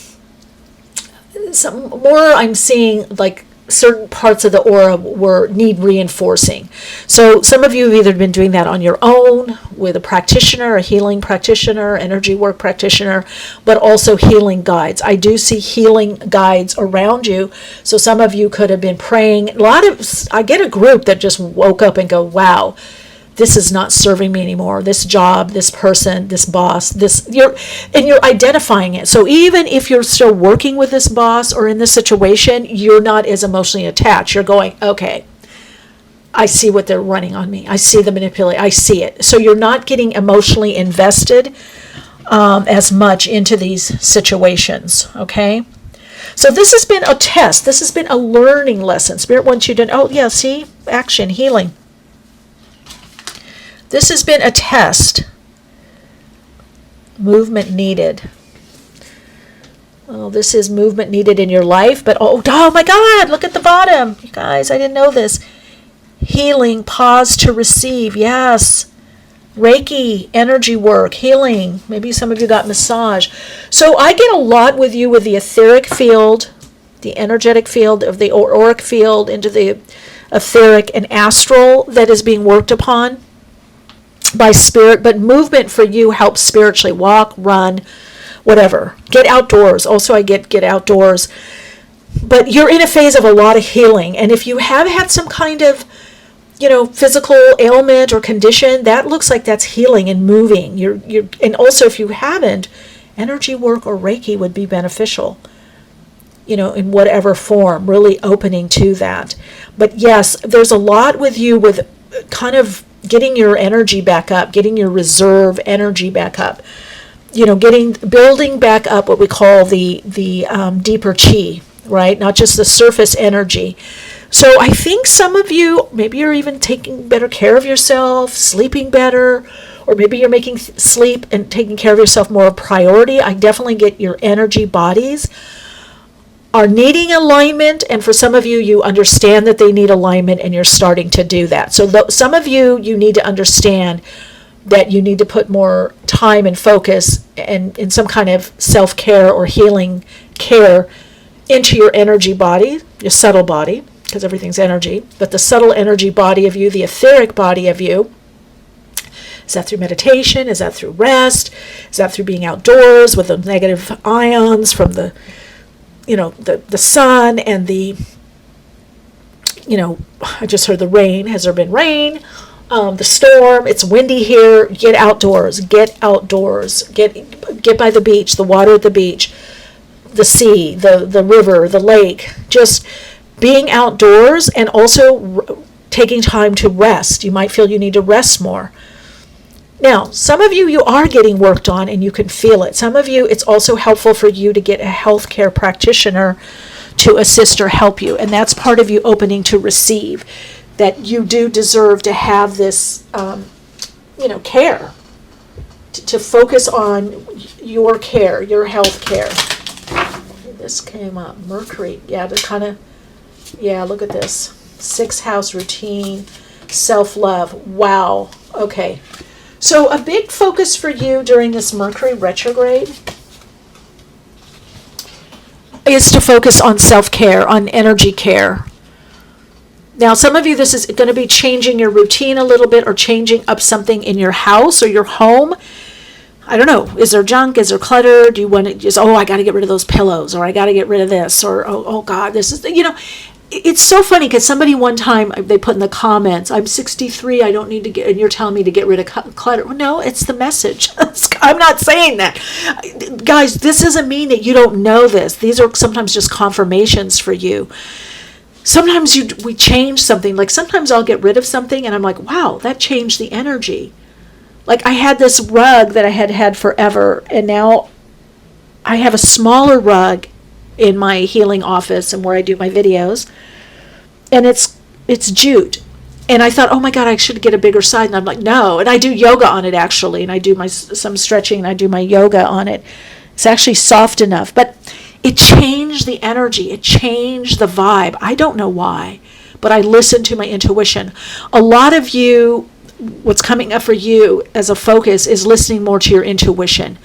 S2: some more I'm seeing like certain parts of the aura need reinforcing. So some of you have either been doing that on your own with a practitioner, a healing practitioner, energy work practitioner, but also healing guides. I do see healing guides around you. So some of you could have been praying. I get a group that just woke up and go, wow, this is not serving me anymore. This job, this person, this boss, you're identifying it. So even if you're still working with this boss or in this situation, you're not as emotionally attached. You're going, okay, I see what they're running on me. I see the manipulation. I see it. So you're not getting emotionally invested as much into these situations, okay? So this has been a test. This has been a learning lesson. Spirit wants you to, see, action, healing. This has been a test. Movement needed. Well, this is movement needed in your life, but oh my God, look at the bottom. You guys, I didn't know this. Healing, pause to receive. Yes. Reiki, energy work, healing. Maybe some of you got massage. So I get a lot with you with the etheric field, the energetic field of the auric field into the etheric and astral that is being worked upon by spirit, but movement for you helps spiritually. Walk, run, whatever. Get outdoors. Also, I get outdoors. But you're in a phase of a lot of healing. And if you have had some kind of, physical ailment or condition, that looks like that's healing and moving. And also, if you haven't, energy work or Reiki would be beneficial, in whatever form, really opening to that. But yes, there's a lot with you with kind of getting your energy back up, getting your reserve energy back up, building back up what we call the deeper chi, right? Not just the surface energy. So I think some of you, maybe you're even taking better care of yourself, sleeping better, or maybe you're making sleep and taking care of yourself more a priority. I definitely get your energy bodies are needing alignment, and for some of you, you understand that they need alignment, and you're starting to do that. So some of you need to understand that you need to put more time and focus and in some kind of self-care or healing care into your energy body, your subtle body, because everything's energy, but the subtle energy body of you, the etheric body of you. Is that through meditation? Is that through rest? Is that through being outdoors with the negative ions from the sun and the, I just heard the rain. Has there been rain? The storm. It's windy here. Get outdoors. Get outdoors. Get by the beach, the water at the beach, the sea, the river, the lake. Just being outdoors and also taking time to rest. You might feel you need to rest more. Now, some of you are getting worked on and you can feel it. Some of you, it's also helpful for you to get a healthcare practitioner to assist or help you. And that's part of you opening to receive, that you do deserve to have this, care, to focus on your care, your health care. This came up, Mercury. Yeah, look at this. 6th house routine, self-love. Wow. Okay. So a big focus for you during this Mercury retrograde is to focus on self-care, on energy care. Now, some of you, this is going to be changing your routine a little bit or changing up something in your house or your home. I don't know. Is there junk? Is there clutter? Do you want to just, I got to get rid of those pillows, or I got to get rid of this, or, oh God, this is, it's so funny because somebody one time, they put in the comments, I'm 63, I don't need to get, and you're telling me to get rid of clutter. No, it's the message. I'm not saying that. Guys, this doesn't mean that you don't know this. These are sometimes just confirmations for you. Sometimes we change something. Like sometimes I'll get rid of something and I'm like, wow, that changed the energy. Like I had this rug that I had forever, and now I have a smaller rug in my healing office and where I do my videos, and it's jute. And I thought, oh my God, I should get a bigger size. And I'm like, no. And I do yoga on it actually, and I do some stretching, and I do my yoga on it. It's actually soft enough, but it changed the energy. It changed the vibe. I don't know why, but I listened to my intuition. A lot of you, what's coming up for you as a focus is listening more to your intuition.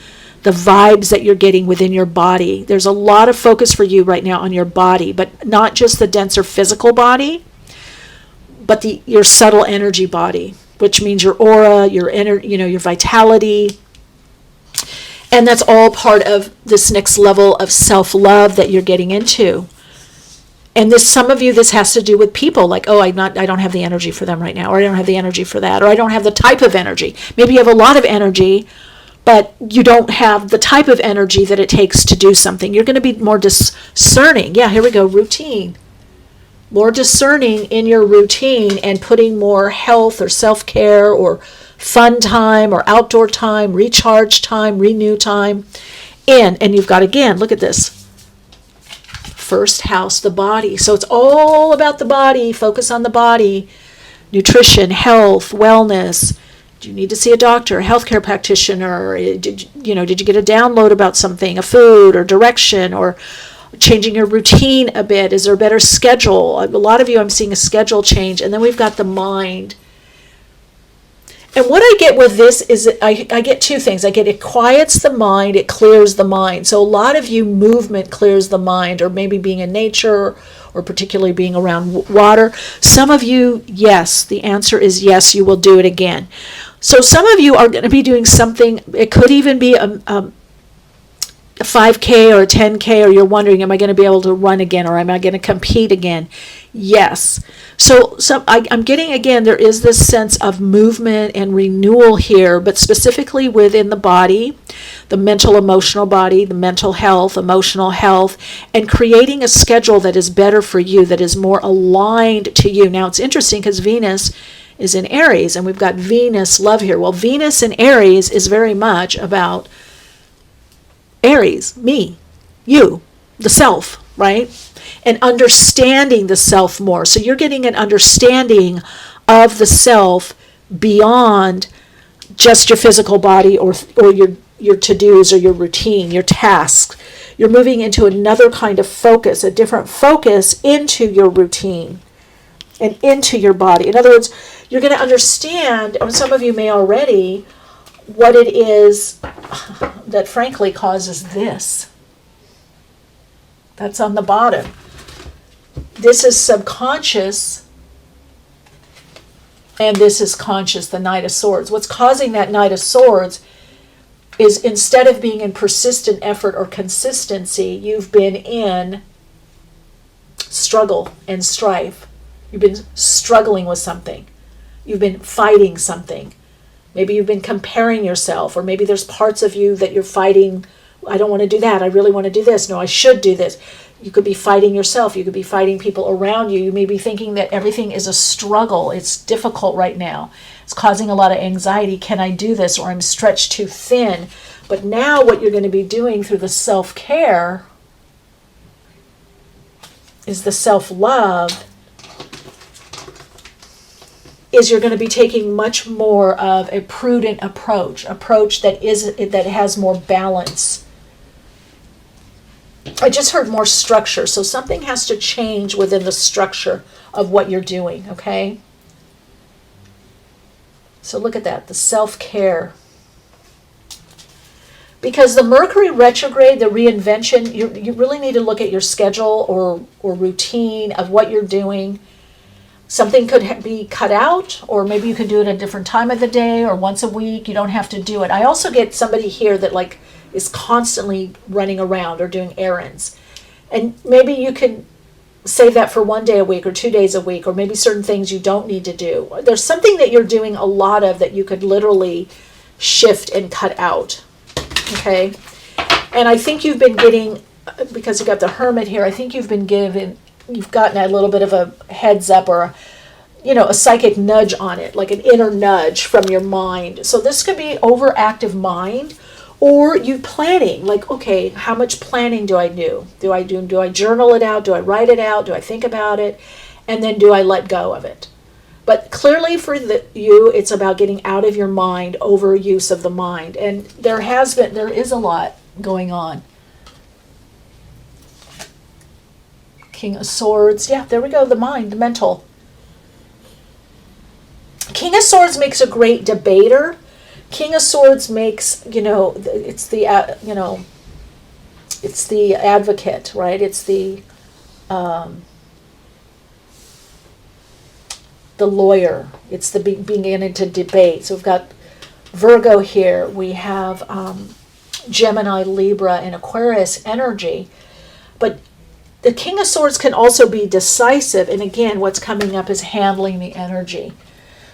S2: the vibes that you're getting within your body. There's a lot of focus for you right now on your body, but not just the denser physical body, but your subtle energy body, which means your aura, your vitality. And that's all part of this next level of self-love that you're getting into. And some of you, this has to do with people, like, oh, I don't have the energy for them right now, or I don't have the energy for that, or I don't have the type of energy. Maybe you have a lot of energy, but you don't have the type of energy that it takes to do something. You're going to be more discerning. Yeah, here we go, routine. More discerning in your routine and putting more health or self-care or fun time or outdoor time, recharge time, renew time in. And you've got, again, look at this. First house, the body. So it's all about the body. Focus on the body. Nutrition, health, wellness. Do you need to see a doctor, a healthcare practitioner? Did you get a download about something, a food or direction, or changing your routine a bit? Is there a better schedule? A lot of you, I'm seeing a schedule change. And then we've got the mind. And what I get with this is that I get two things. It quiets the mind, it clears the mind. So a lot of you, movement clears the mind, or maybe being in nature, or particularly being around water. Some of you, yes, the answer is yes, you will do it again. So some of you are going to be doing something, it could even be a 5K or a 10K, or you're wondering, am I going to be able to run again, or am I going to compete again? Yes. So I'm getting, again, there is this sense of movement and renewal here, but specifically within the body, the mental, emotional body, the mental health, emotional health, and creating a schedule that is better for you, that is more aligned to you. Now, it's interesting because Venus is in Aries, and we've got Venus love here. Well, Venus in Aries is very much about Aries, me, you, the self, right? And understanding the self more. So you're getting an understanding of the self beyond just your physical body or your to-dos or your routine, your tasks. You're moving into another kind of focus, a different focus into your routine and into your body. In other words, you're going to understand, or some of you may already, what it is that frankly causes this. That's on the bottom. This is subconscious, and this is conscious, the Knight of Swords. What's causing that Knight of Swords is, instead of being in persistent effort or consistency, you've been in struggle and strife. You've been struggling with something. You've been fighting something. Maybe you've been comparing yourself, or maybe there's parts of you that you're fighting. I don't want to do that. I really want to do this. No, I should do this. You could be fighting yourself. You could be fighting people around you. You may be thinking that everything is a struggle. It's difficult right now. It's causing a lot of anxiety. Can I do this? Or I'm stretched too thin. But now what you're going to be doing through the self-care is the self-love, is you're going to be taking much more of a prudent approach that has more balance. I just heard more structure, so something has to change within the structure of what you're doing, okay? So look at that, the self-care. Because the Mercury retrograde, the reinvention, you really need to look at your schedule or routine of what you're doing. Something could be cut out, or maybe you could do it at a different time of the day or once a week. You don't have to do it. I also get somebody here that is constantly running around or doing errands. And maybe you could save that for 1 day a week or 2 days a week, or maybe certain things you don't need to do. There's something that you're doing a lot of that you could literally shift and cut out. Okay? And I think you've been getting, because you got the Hermit here, I think you've gotten a little bit of a heads up, or a psychic nudge on it, like an inner nudge from your mind. So this could be overactive mind, or you planning, like, okay, how much planning do I do? Do I journal it out? Do I write it out? Do I think about it? And then do I let go of it? But clearly for you, it's about getting out of your mind, overuse of the mind. And there is a lot going on. King of Swords. Yeah, there we go. The mind, the mental. King of Swords makes a great debater, King of Swords makes, it's the, it's the advocate, right? It's the lawyer. It's the beginning to debate. So we've got Virgo here. We have Gemini, Libra, and Aquarius energy. But the King of Swords can also be decisive. And again, what's coming up is handling the energy.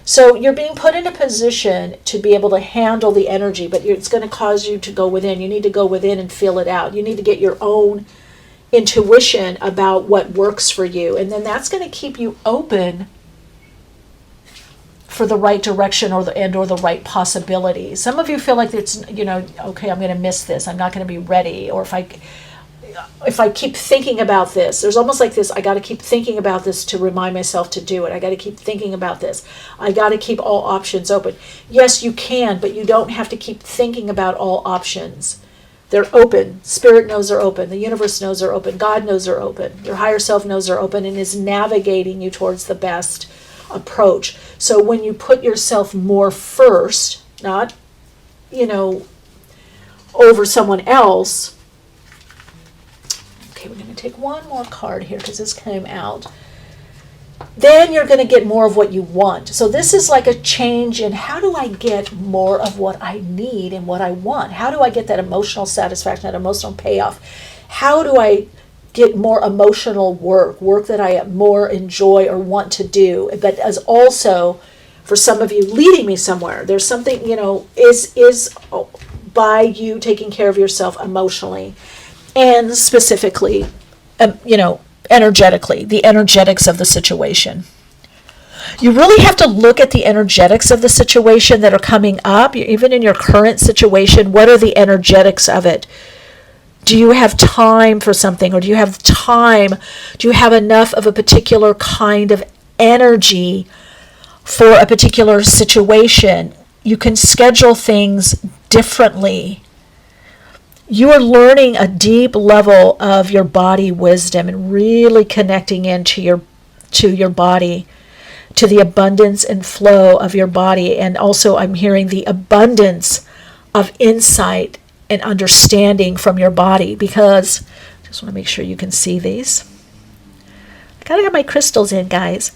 S2: So you're being put in a position to be able to handle the energy, but it's going to cause you to go within. You need to go within and feel it out. You need to get your own intuition about what works for you. And then that's going to keep you open for the right direction or the right possibilities. Some of you feel like it's, okay, I'm going to miss this. I'm not going to be ready. Or if I keep thinking about this, there's almost like this, I got to keep thinking about this to remind myself to do it. I got to keep thinking about this. I got to keep all options open. Yes, you can, but you don't have to keep thinking about all options. They're open. Spirit knows they're open. The universe knows they're open. God knows they're open. Your higher self knows they're open and is navigating you towards the best approach. So when you put yourself more first, not, over someone else. Okay, we're going to take one more card here because this came out. Then you're going to get more of what you want. So this is like a change in how do I get more of what I need and what I want? How do I get that emotional satisfaction, that emotional payoff? How do I get more emotional work that I more enjoy or want to do, but as also, for some of you, leading me somewhere. There's something, is by you taking care of yourself emotionally and specifically, energetically, the energetics of the situation. You really have to look at the energetics of the situation that are coming up, even in your current situation. What are the energetics of it? Do you have time for something, or do you have enough of a particular kind of energy for a particular situation? You can schedule things differently. You are learning a deep level of your body wisdom and really connecting into your body, to the abundance and flow of your body. And also I'm hearing the abundance of insight and understanding from your body, because I just want to make sure you can see these. I gotta get my crystals in, guys.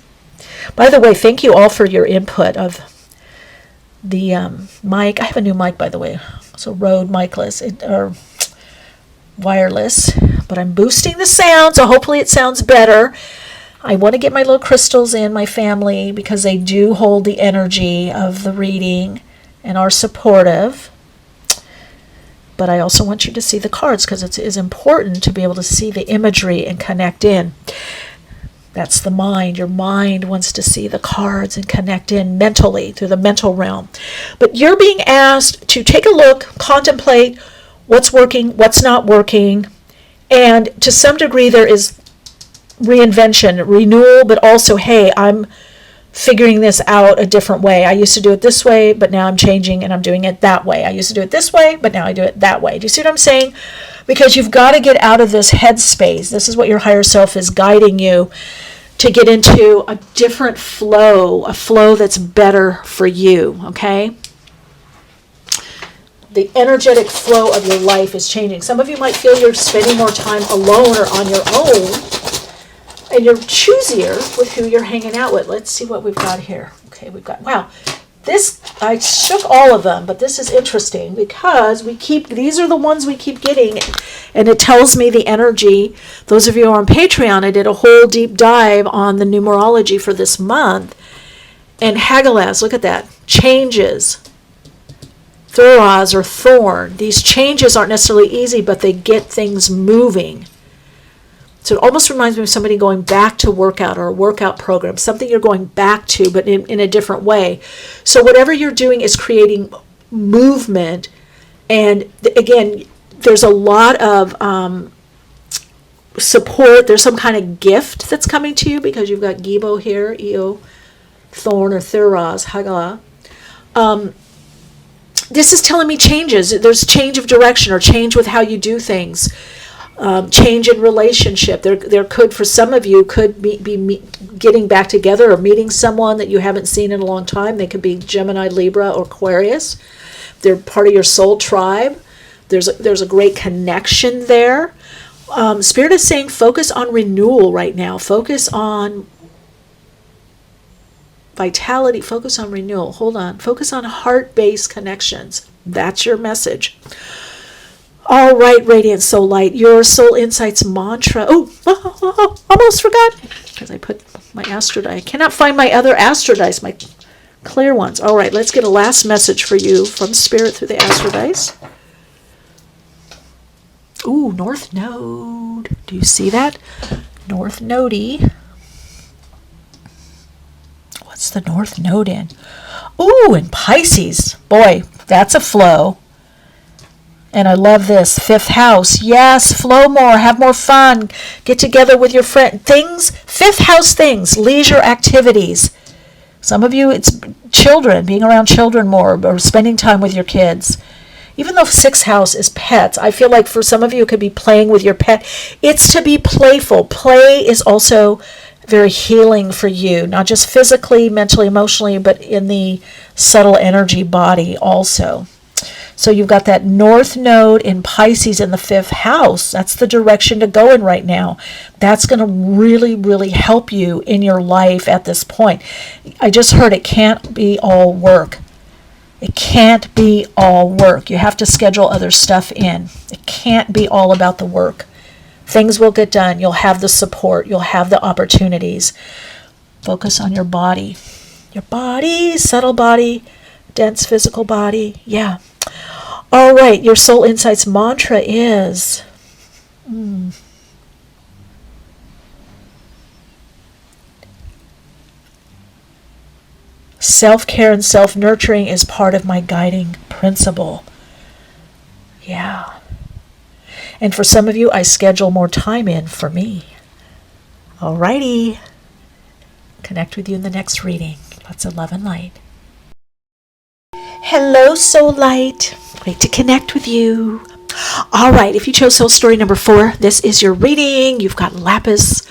S2: By the way, thank you all for your input of the mic. I have a new mic, by the way. So Rode micless or wireless, but I'm boosting the sound, so hopefully it sounds better. I want to get my little crystals in, my family, because they do hold the energy of the reading and are supportive. But I also want you to see the cards because it is important to be able to see the imagery and connect in. That's the mind. Your mind wants to see the cards and connect in mentally through the mental realm. But you're being asked to take a look, contemplate what's working, what's not working, and to some degree there is reinvention, renewal, but also, hey, I'm figuring this out a different way. I used to do it this way, but now I'm changing and I'm doing it that way. I used to do it this way, but now I do it that way. Do you see what I'm saying? Because you've got to get out of this headspace. This is what your higher self is guiding you to get into a different flow, a flow that's better for you, okay? The energetic flow of your life is changing. Some of you might feel you're spending more time alone or on your own, and you're choosier with who you're hanging out with. Let's see what we've got here. Okay, we've got, wow, this, I shook all of them, but this is interesting because these are the ones we keep getting, and it tells me the energy. Those of you who are on Patreon, I did a whole deep dive on the numerology for this month, and Hagalaz, look at that, changes, Thuraz or thorn. These changes aren't necessarily easy, but they get things moving. So it almost reminds me of somebody going back to workout or a workout program, something you're going back to, but in a different way. So whatever you're doing is creating movement. And again, there's a lot of support. There's some kind of gift that's coming to you because you've got Gibo here, Eo, Thorn, or Thuraz, Hagala. This is telling me changes. There's change of direction or change with how you do things. change in relationship. There could, for some of you, could be getting back together or meeting someone that you haven't seen in a long time. They could be Gemini, Libra, or Aquarius. They're part of your soul tribe. There's a great connection there. Spirit is saying focus on renewal right now. Focus on vitality. Focus on renewal. Hold on. Focus on heart-based connections. That's your message. All right, Radiant Soul Light, your Soul Insights mantra. Almost forgot, because I put my astrodite. I cannot find my other astrodice, my clear ones. All right, let's get a last message for you from Spirit through the astrodice. Ooh, North Node. Do you see that? North Nodey. What's the North Node in? Ooh, in Pisces. Boy, that's a flow. And I love this. 5th house. Yes, flow more. Have more fun. Get together with your friend. Things, 5th house things. Leisure activities. Some of you, it's children. Being around children more. Or spending time with your kids. Even though 6th house is pets, I feel like for some of you it could be playing with your pet. It's to be playful. Play is also very healing for you. Not just physically, mentally, emotionally, but in the subtle energy body also. So you've got that North Node in Pisces in the 5th house. That's the direction to go in right now. That's going to really, really help you in your life at this point. I just heard it can't be all work. It can't be all work. You have to schedule other stuff in. It can't be all about the work. Things will get done. You'll have the support. You'll have the opportunities. Focus on your body. Your body, subtle body, dense physical body. Yeah. All right, your Soul Insights mantra is self-care and self-nurturing is part of my guiding principle. Yeah. And for some of you, I schedule more time in for me. All righty. Connect with you in the next reading. Lots of love and light. Hello, Soul Light. Great to connect with you. All right, if you chose Soul Story number 4, this is your reading. You've got Lapis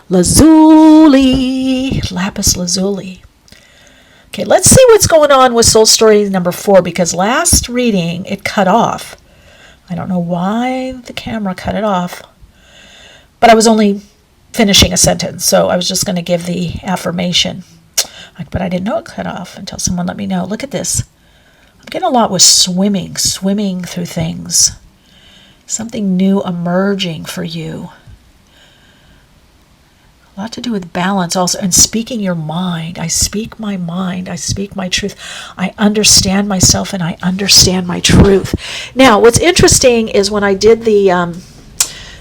S2: Lazuli. Lapis Lazuli. Okay, let's see what's going on with Soul Story number 4, because last reading it cut off. I don't know why the camera cut it off, but I was only finishing a sentence, so I was just going to give the affirmation. But I didn't know it cut off until someone let me know. Look at this. I'm getting a lot with swimming through things. Something new emerging for you. A lot to do with balance also, and speaking your mind. I speak my mind. I speak my truth. I understand myself and I understand my truth. Now, what's interesting is when I did the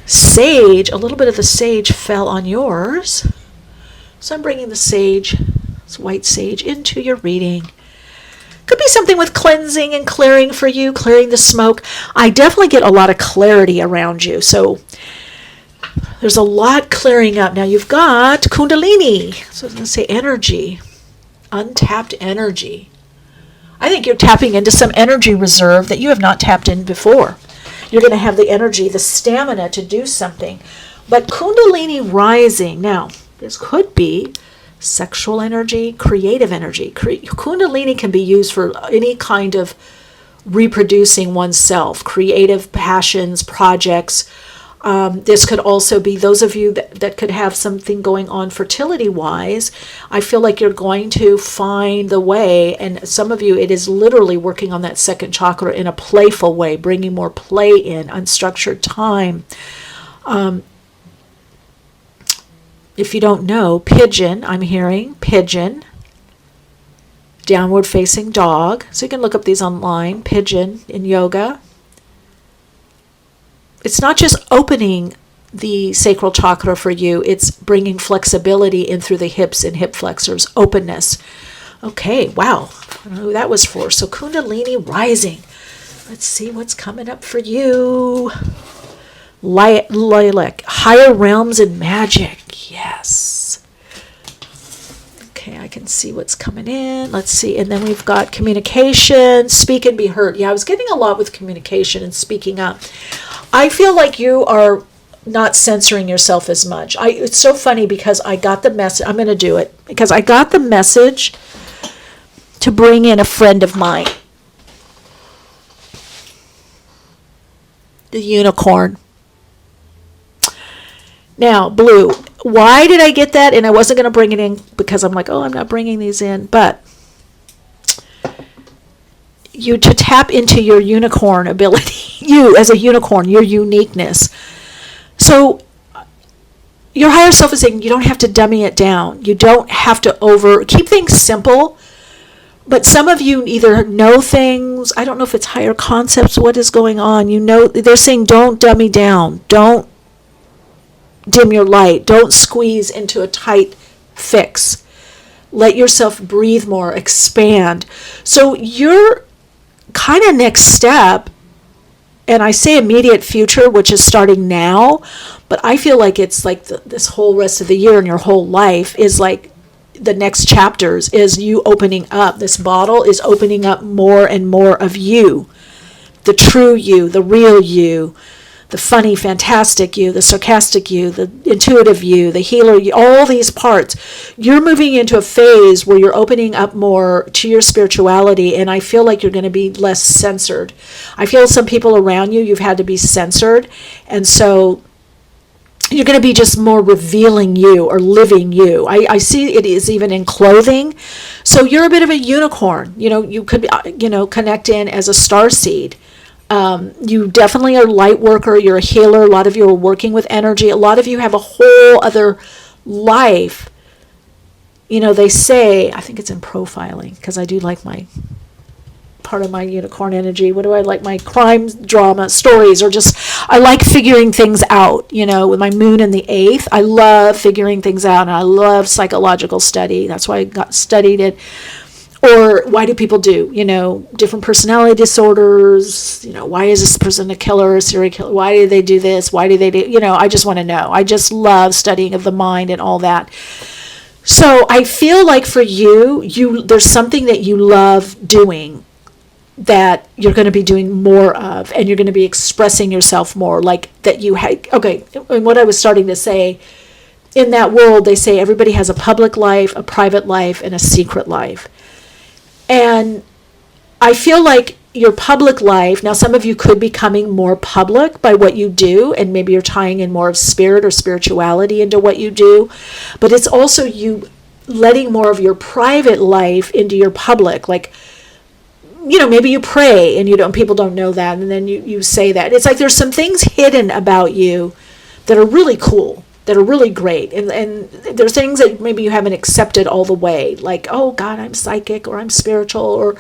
S2: sage, a little bit of the sage fell on yours. So I'm bringing the sage, this white sage, into your reading. Could be something with cleansing and clearing for you, clearing the smoke. I definitely get a lot of clarity around you. So there's a lot clearing up. Now you've got Kundalini. So I was going to say energy, untapped energy. I think you're tapping into some energy reserve that you have not tapped in before. You're going to have the energy, the stamina to do something. But Kundalini rising. Now, this could be sexual energy, creative energy. Kundalini can be used for any kind of reproducing oneself, creative passions, projects. This could also be those of you that could have something going on fertility-wise. I feel like you're going to find the way, and some of you, it is literally working on that second chakra in a playful way, bringing more play in, unstructured time. If you don't know, pigeon, I'm hearing pigeon, downward facing dog. So you can look up these online, pigeon in yoga. It's not just opening the sacral chakra for you, it's bringing flexibility in through the hips and hip flexors, openness. Okay, wow, I don't know who that was for. So Kundalini rising. Let's see what's coming up for you. Lilac, higher realms and magic. Yes. Okay, I can see what's coming in. Let's see. And then we've got communication, speak and be heard. Yeah, I was getting a lot with communication and speaking up. I feel like you are not censoring yourself as much. It's so funny because I got the message. I'm going to do it because I got the message to bring in a friend of mine, the unicorn. Now, Blue, why did I get that? And I wasn't going to bring it in because I'm like, oh, I'm not bringing these in. But you to tap into your unicorn ability, you as a unicorn, your uniqueness. So your higher self is saying you don't have to dummy it down. You don't have to keep things simple. But some of you either know things, I don't know if it's higher concepts, what is going on. They're saying don't dummy down. Don't dim your light. Don't squeeze into a tight fix. Let yourself breathe more, expand. So your kind of next step, and I say immediate future, which is starting now, but I feel like it's like this whole rest of the year and your whole life is like the next chapters is you opening up. This bottle is opening up more and more of you, the true you, the real you, the funny, fantastic you, the sarcastic you, the intuitive you, the healer you, all these parts. You're moving into a phase where you're opening up more to your spirituality, and I feel like you're going to be less censored. I feel some people around you, you've had to be censored, and so you're going to be just more revealing you or living you. I see it is even in clothing. So you're a bit of a unicorn. You could, connect in as a starseed. You definitely are a light worker. You're a healer. A lot of you are working with energy. A lot of you have a whole other life. They say, I think it's in profiling, because I do like my part of my unicorn energy. What do I like? My crime drama stories, or just, I like figuring things out, with my moon in the 8th. I love figuring things out, and I love psychological study. That's why I studied it. Or why do people do, different personality disorders? Why is this person a killer, a serial killer? Why do they do this? Why do they do, I just want to know. I just love studying of the mind and all that. So I feel like for you, there's something that you love doing that you're going to be doing more of, and you're going to be expressing yourself more, like that you had. Okay, and what I was starting to say, in that world, they say everybody has a public life, a private life, and a secret life. And I feel like your public life, now some of you could be becoming more public by what you do, and maybe you're tying in more of spirit or spirituality into what you do, but it's also you letting more of your private life into your public, like, maybe you pray and people don't know that, and then you say that. It's like there's some things hidden about you that are really cool, that are really great, and there's things that maybe you haven't accepted all the way, like, oh God, I'm psychic, or I'm spiritual, or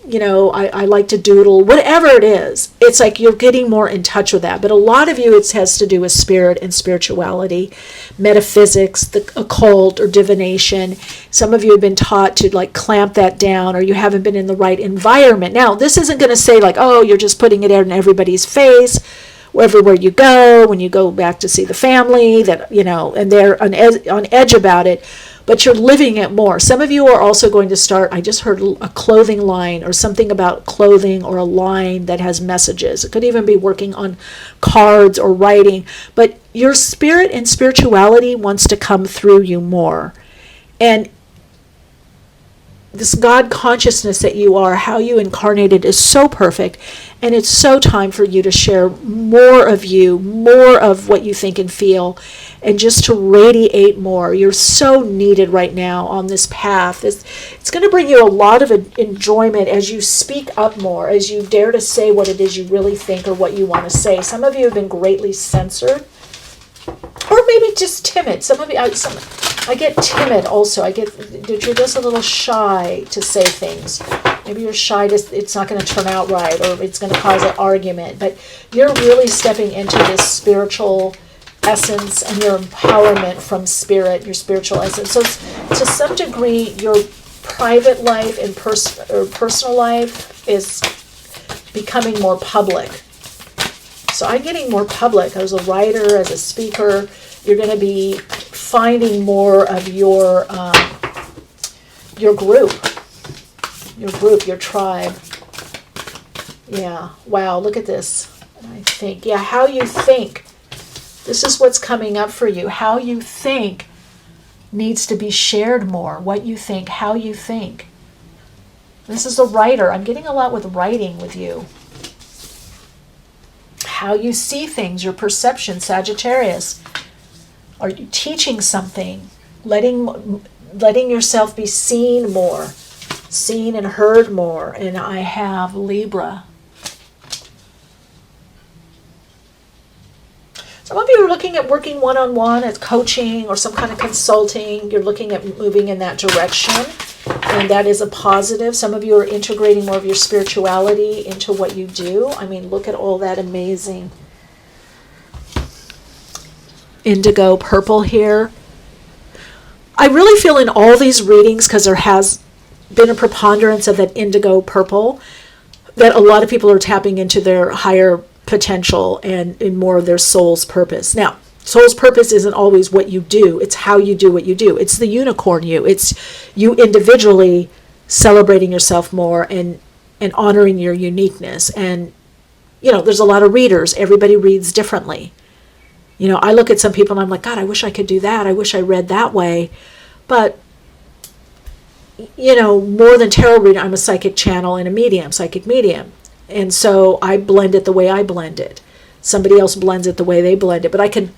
S2: I like to doodle, whatever it is. It's like you're getting more in touch with that. But a lot of you, it has to do with spirit and spirituality, metaphysics, the occult, or divination. Some of you have been taught to like clamp that down, or you haven't been in the right environment. Now, this isn't going to say like, oh, you're just putting it out in everybody's face, everywhere you go, when you go back to see the family, that, and they're on edge about it. But you're living it more. Some of you are also going to start, I just heard a clothing line, or something about clothing, or a line that has messages. It could even be working on cards or writing. But your spirit and spirituality wants to come through you more. And this God consciousness that you are, how you incarnated, is so perfect. And it's so time for you to share more of you, more of what you think and feel, and just to radiate more. You're so needed right now on this path. It's going to bring you a lot of enjoyment as you speak up more, as you dare to say what it is you really think or what you want to say. Some of you have been greatly censored, or maybe just timid. Some of you, I get timid also. I get that you're just a little shy to say things. Maybe you're shy it's not going to turn out right, or it's going to cause an argument. But you're really stepping into this spiritual essence and your empowerment from spirit, your spiritual essence. So to some degree, your private life and personal life is becoming more public. So I'm getting more public as a writer, as a speaker. You're going to be finding more of your group, your tribe. Yeah. Wow. Look at this. I think. Yeah. How you think. This is what's coming up for you. How you think needs to be shared more. What you think, how you think. This is a writer. I'm getting a lot with writing with you. How you see things, your perception, Sagittarius. Are you teaching something? Letting yourself be seen more, seen and heard more. And I have Libra. Some of you are looking at working one-on-one, at coaching or some kind of consulting. You're looking at moving in that direction, and that is a positive. Some of you are integrating more of your spirituality into what you do. I mean, look at all that amazing indigo purple here. I really feel in all these readings, because there has been a preponderance of that indigo purple, that a lot of people are tapping into their higher potential and in more of their soul's purpose. Now, soul's purpose isn't always what you do. It's how you do what you do. It's the unicorn you. It's you individually celebrating yourself more and honoring your uniqueness. And, there's a lot of readers. Everybody reads differently. I look at some people and I'm like, God, I wish I could do that. I wish I read that way. But, more than tarot reading, I'm a psychic channel and a psychic medium. And so I blend it the way I blend it. Somebody else blends it the way they blend it. But I can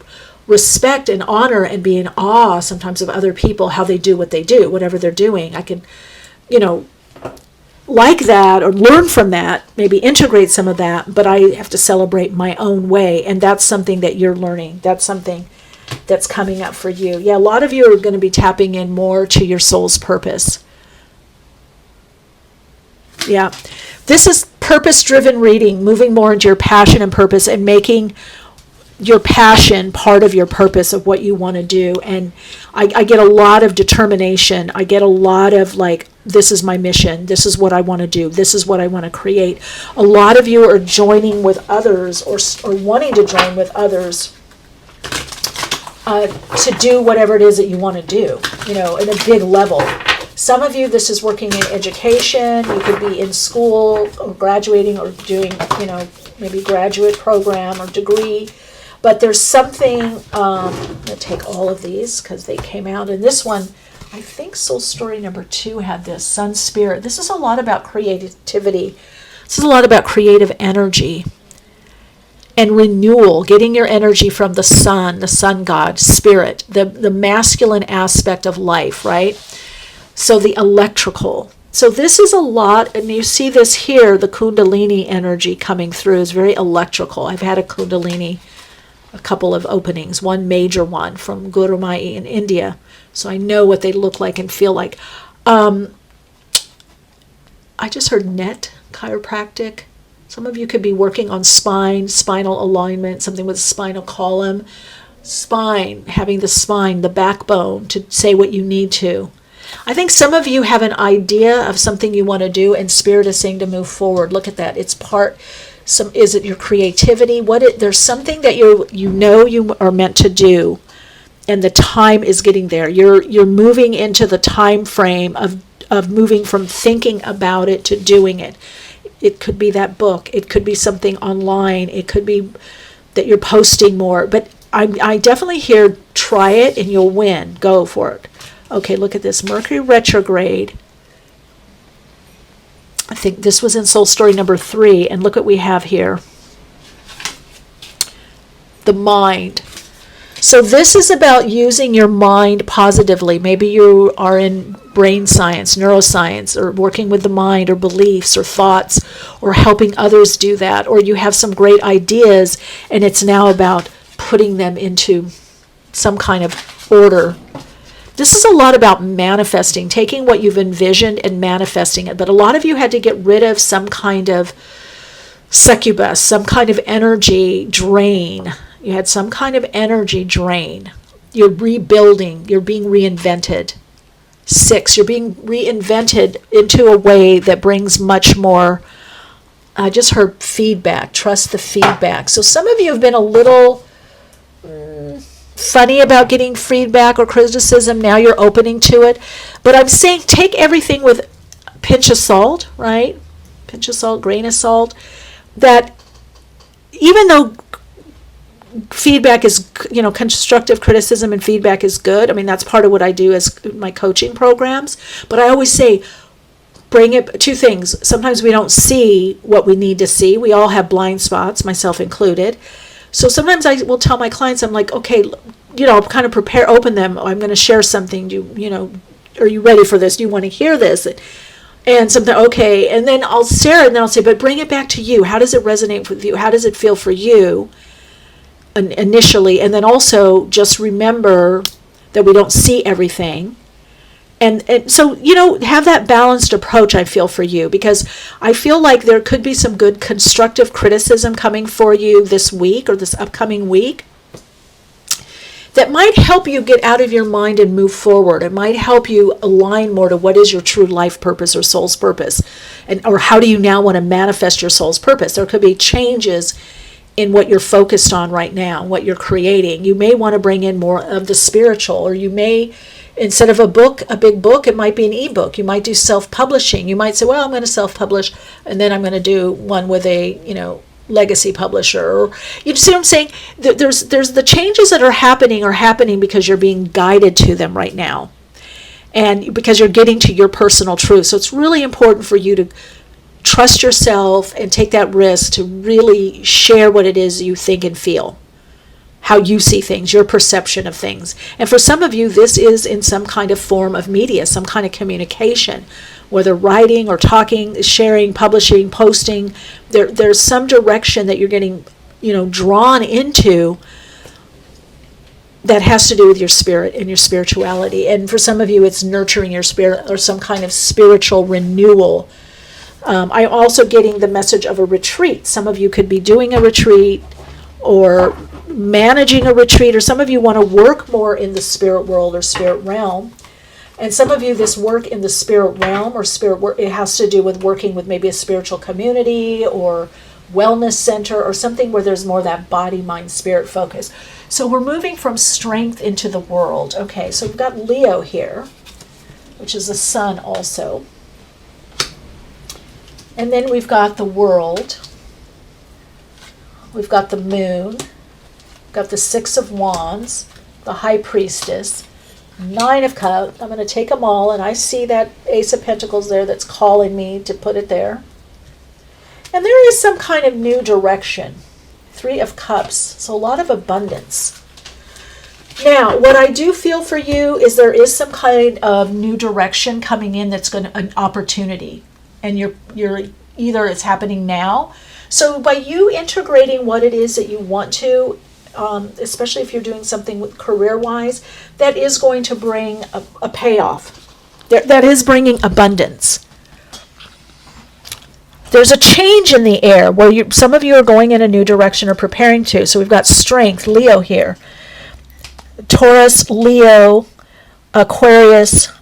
S2: respect and honor and be in awe sometimes of other people, how they do what they do, whatever they're doing. I can, like that or learn from that, maybe integrate some of that, but I have to celebrate my own way. And that's something that you're learning. That's something that's coming up for you. Yeah, a lot of you are going to be tapping in more to your soul's purpose. Yeah. This is purpose-driven reading, moving more into your passion and purpose and making your passion part of your purpose of what you want to do. And I get a lot of determination. I get a lot of this is my mission. This is what I want to do. This is what I want to create. A lot of you are joining with others or wanting to join with others to do whatever it is that you want to do, in a big level. Some of you, this is working in education. You could be in school or graduating or doing, maybe graduate program or degree. But there's something, I'm going to take all of these because they came out. And this one, I think Soul Story number 2 had this, Sun Spirit. This is a lot about creativity. This is a lot about creative energy and renewal, getting your energy from the sun god, spirit, the masculine aspect of life, right? So the electrical. So this is a lot, and you see this here, the Kundalini energy coming through is very electrical. I've had a Kundalini, a couple of openings, one major one from Guru Mai in India. So I know what they look like and feel like. I just heard net chiropractic. Some of you could be working on spinal alignment, something with spinal column. Spine, having the spine, the backbone to say what you need to. I think some of you have an idea of something you want to do, and Spirit is saying to move forward. Look at that. It's is it your creativity? There's something that you are meant to do, and the time is getting there. You're moving into the time frame of moving from thinking about it to doing it. It could be that book. It could be something online. It could be that you're posting more. But I definitely hear try it and you'll win. Go for it. Okay, look at this. Mercury retrograde. I think this was in Soul Story number 3. And look what we have here. The mind. So this is about using your mind positively. Maybe you are in brain science, neuroscience, or working with the mind, or beliefs, or thoughts, or helping others do that. Or you have some great ideas, and it's now about putting them into some kind of order. This is a lot about manifesting, taking what you've envisioned and manifesting it. But a lot of you had to get rid of some kind of succubus, some kind of energy drain. You had some kind of energy drain. You're rebuilding. You're being reinvented. 6, you're being reinvented into a way that brings much more. I just heard feedback. Trust the feedback. So some of you have been a little funny about getting feedback or criticism. Now you're opening to it. But I'm saying take everything with a pinch of salt, right? Pinch of salt, grain of salt. That even though feedback is, constructive criticism and feedback is good. I mean, that's part of what I do as my coaching programs. But I always say, bring it, two things. Sometimes we don't see what we need to see. We all have blind spots, myself included. So sometimes I will tell my clients, I'm like, okay, kind of open them. I'm going to share something. Are you ready for this? Do you want to hear this? And something, okay. And then I'll share it, and then I'll say, but bring it back to you. How does it resonate with you? How does it feel for you initially? And then also just remember that we don't see everything. And so, have that balanced approach, I feel, for you, because I feel like there could be some good constructive criticism coming for you this week or this upcoming week that might help you get out of your mind and move forward. It might help you align more to what is your true life purpose or soul's purpose, or how do you now want to manifest your soul's purpose. There could be changes in what you're focused on right now, what you're creating. You may want to bring in more of the spiritual, or you may, instead of a big book, it might be an ebook. You might do self-publishing. You might say, well, I'm going to self-publish, and then I'm going to do one with a, legacy publisher. Or, you see what I'm saying? There's the changes that are happening because you're being guided to them right now, and because you're getting to your personal truth. So it's really important for you to trust yourself and take that risk to really share what it is you think and feel, how you see things, your perception of things. And for some of you, this is in some kind of form of media, some kind of communication, whether writing or talking, sharing, publishing, posting. There's some direction that you're getting, drawn into that has to do with your spirit and your spirituality. And for some of you, it's nurturing your spirit or some kind of spiritual renewal. I'm also getting the message of a retreat. Some of you could be doing a retreat or managing a retreat, or some of you want to work more in the spirit world or spirit realm. And some of you, this work in the spirit realm or spirit work, it has to do with working with maybe a spiritual community or wellness center or something where there's more that body, mind, spirit focus. So we're moving from strength into the world. Okay, so we've got Leo here, which is the sun also. And then we've got the world. We've got the moon. We've got the Six of Wands, the High Priestess, Nine of Cups. I'm going to take them all, and I see that Ace of Pentacles there that's calling me to put it there. And there is some kind of new direction. Three of Cups, so a lot of abundance. Now, what I do feel for you is there is some kind of new direction coming in that's an opportunity. And you're either it's happening now. So by you integrating what it is that you want to, especially if you're doing something with career-wise, that is going to bring a payoff. That is bringing abundance. There's a change in the air where some of you are going in a new direction or preparing to. So we've got strength, Leo here. Taurus, Leo, Aquarius,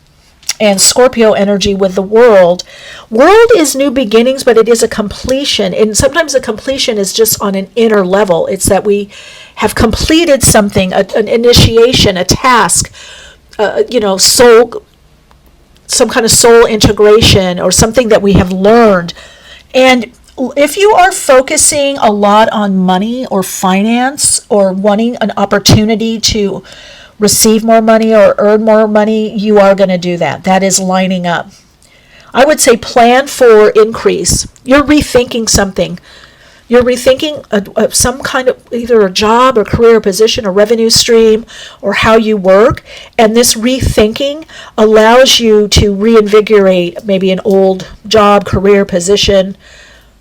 S2: and Scorpio energy with the world. World is new beginnings, but it is a completion. And sometimes the completion is just on an inner level. It's that we have completed something, an initiation, a task, soul, some kind of soul integration or something that we have learned. And if you are focusing a lot on money or finance or wanting an opportunity to receive more money or earn more money, you are going to do that. That is lining up. I would say plan for increase. You're rethinking something. You're rethinking some kind of either a job or career position or revenue stream or how you work. And this rethinking allows you to reinvigorate maybe an old job, career position,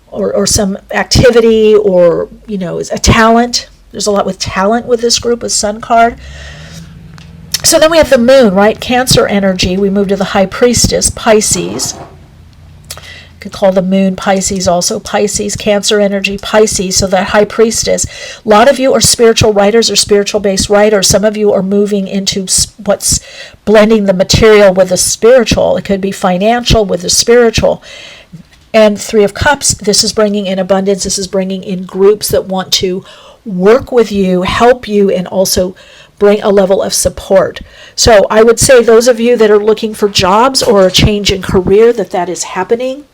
S2: or some activity or, a talent. There's a lot with talent with this group with Sun card. So then we have the moon, right? Cancer energy. We move to the High Priestess, Pisces. You could call the moon Pisces also. Pisces, Cancer energy, Pisces. So that High Priestess. A lot of you are spiritual writers or spiritual-based writers. Some of you are moving into what's blending the material with the spiritual. It could be financial with the spiritual. And Three of Cups, this is bringing in abundance. This is bringing in groups that want to work with you, help you, and also bring a level of support. So I would say those of you that are looking for jobs or a change in career, that is happening.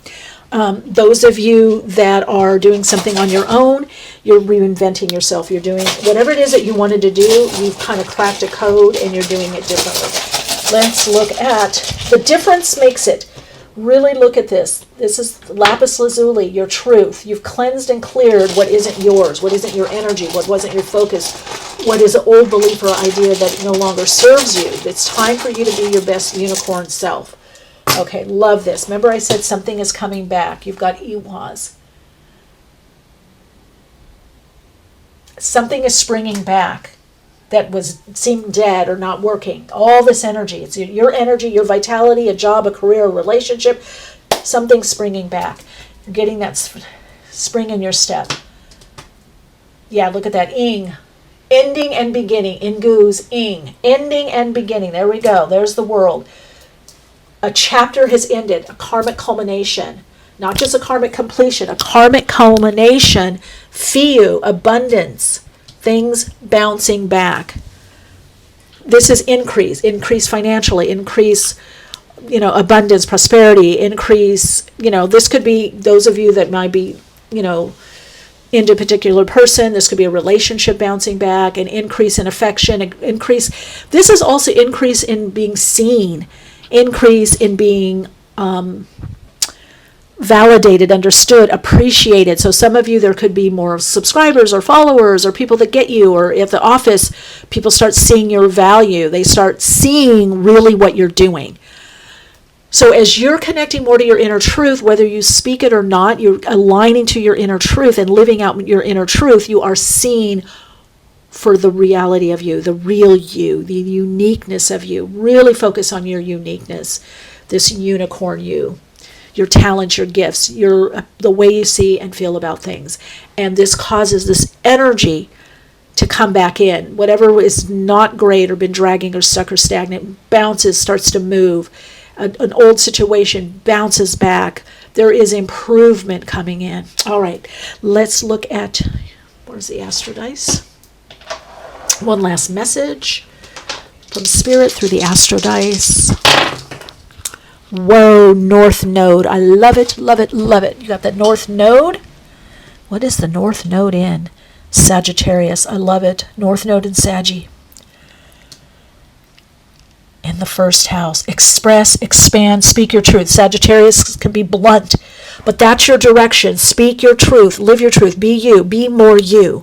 S2: Those of you that are doing something on your own, you're reinventing yourself. You're doing whatever it is that you wanted to do, you've kind of cracked a code and you're doing it differently. Let's look at the difference makes it. Really look at this. This is Lapis Lazuli, your truth. You've cleansed and cleared what isn't yours, what isn't your energy, what wasn't your focus, what is an old belief or idea that no longer serves you. It's time for you to be your best unicorn self. Okay, love this. Remember I said something is coming back. You've got Iwas. Something is springing back that seemed dead or not working. All this energy. It's your energy, your vitality, a job, a career, a relationship. Something's springing back. You're getting that spring in your step. Yeah, look at that. Ing. Ending and beginning. Ingus. Ing. Ending and beginning. There we go. There's the world. A chapter has ended. A karmic culmination. Not just a karmic completion. A karmic culmination. Fiu. Abundance. Things bouncing back. This is increase financially, increase, abundance, prosperity, increase, this could be those of you that might be, into a particular person. This could be a relationship bouncing back, an increase in affection, an increase. This is also increase in being seen, increase in being, validated, understood, appreciated. So some of you, there could be more subscribers or followers or people that get you, or at the office, people start seeing your value. They start seeing really what you're doing. So as you're connecting more to your inner truth, whether you speak it or not, you're aligning to your inner truth and living out your inner truth, you are seen for the reality of you, the real you, the uniqueness of you. Really focus on your uniqueness, this unicorn you. Your talents, your gifts, the way you see and feel about things. And this causes this energy to come back in. Whatever is not great or been dragging or stuck or stagnant bounces, starts to move. An old situation bounces back. There is improvement coming in. All right, let's look at, where's the Astro Dice? One last message from Spirit through the Astro Dice. Whoa, North Node. I love it, love it, love it. You got that North Node? What is the North Node in? Sagittarius. I love it. North Node in Saggy. In the first house. Express, expand, speak your truth. Sagittarius can be blunt, but that's your direction. Speak your truth. Live your truth. Be you. Be more you.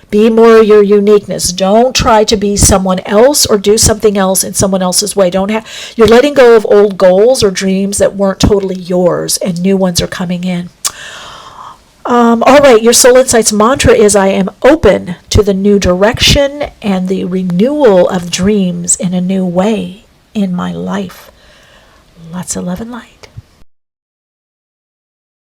S2: Be more your uniqueness. Don't try to be someone else or do something else in someone else's way. You're letting go of old goals or dreams that weren't totally yours, and new ones are coming in. All right, your Soul Insights mantra is, I am open to the new direction and the renewal of dreams in a new way in my life. Lots of love and light.